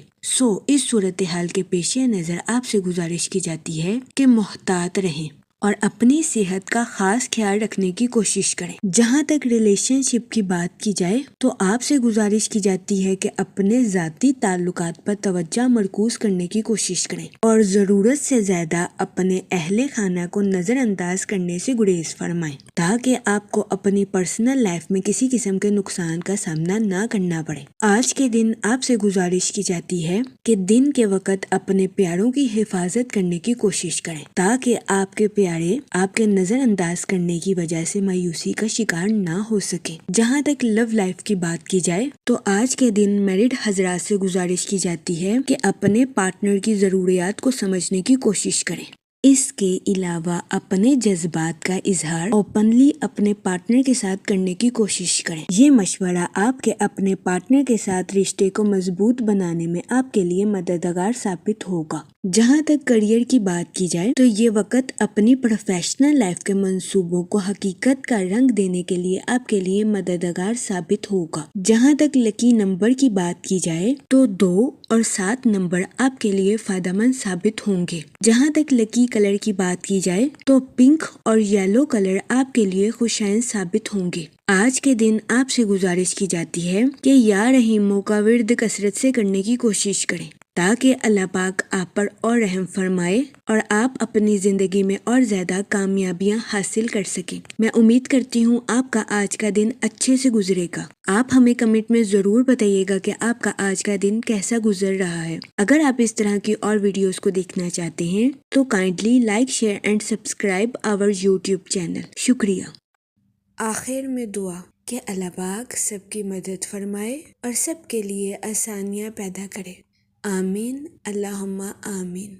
S1: اس صورتحال کے پیش نظر آپ سے گزارش کی جاتی ہے کہ محتاط رہیں اور اپنی صحت کا خاص خیال رکھنے کی کوشش کریں۔ جہاں تک ریلیشن شپ کی بات کی جائے تو آپ سے گزارش کی جاتی ہے کہ اپنے ذاتی تعلقات پر توجہ مرکوز کرنے کی کوشش کریں اور ضرورت سے زیادہ اپنے اہل خانہ کو نظر انداز کرنے سے گریز فرمائیں تاکہ آپ کو اپنی پرسنل لائف میں کسی قسم کے نقصان کا سامنا نہ کرنا پڑے۔ آج کے دن آپ سے گزارش کی جاتی ہے کہ دن کے وقت اپنے پیاروں کی حفاظت کرنے کی کوشش کریں تاکہ آپ کے پیارے آپ کے نظر انداز کرنے کی وجہ سے مایوسی کا شکار نہ ہو سکے۔ جہاں تک لو لائف کی بات کی جائے تو آج کے دن میرڈ حضرات سے گزارش کی جاتی ہے کہ اپنے پارٹنر کی ضروریات کو سمجھنے کی کوشش کریں۔ اس کے علاوہ اپنے جذبات کا اظہار اوپنلی اپنے پارٹنر کے ساتھ کرنے کی کوشش کریں۔ یہ مشورہ آپ کے اپنے پارٹنر کے ساتھ رشتے کو مضبوط بنانے میں آپ کے لیے مددگار ثابت ہوگا۔ جہاں تک کریئر کی بات کی جائے تو یہ وقت اپنی پروفیشنل لائف کے منصوبوں کو حقیقت کا رنگ دینے کے لیے آپ کے لیے مددگار ثابت ہوگا۔ جہاں تک لکی نمبر کی بات کی جائے تو 2 اور 7 نمبر آپ کے لیے فائدہ مند ثابت ہوں گے۔ جہاں تک لکی کلر کی بات کی جائے تو پنک اور یلو کلر آپ کے لیے خوشائن ثابت ہوں گے۔ آج کے دن آپ سے گزارش کی جاتی ہے کہ یا رحیموں کا ورد کثرت سے کرنے کی کوشش کریں تاکہ اللہ پاک آپ پر اور رحم فرمائے اور آپ اپنی زندگی میں اور زیادہ کامیابیاں حاصل کر سکیں۔ میں امید کرتی ہوں آپ کا آج کا دن اچھے سے گزرے گا۔ آپ ہمیں کمنٹ میں ضرور بتائیے گا کہ آپ کا آج کا دن کیسا گزر رہا ہے۔ اگر آپ اس طرح کی اور ویڈیوز کو دیکھنا چاہتے ہیں تو kindly like, share and subscribe our YouTube channel. شکریہ۔ آخر میں دعا کہ اللہ پاک سب کی مدد فرمائے اور سب کے لیے آسانیاں پیدا کرے۔ آمین، اللہم آمین۔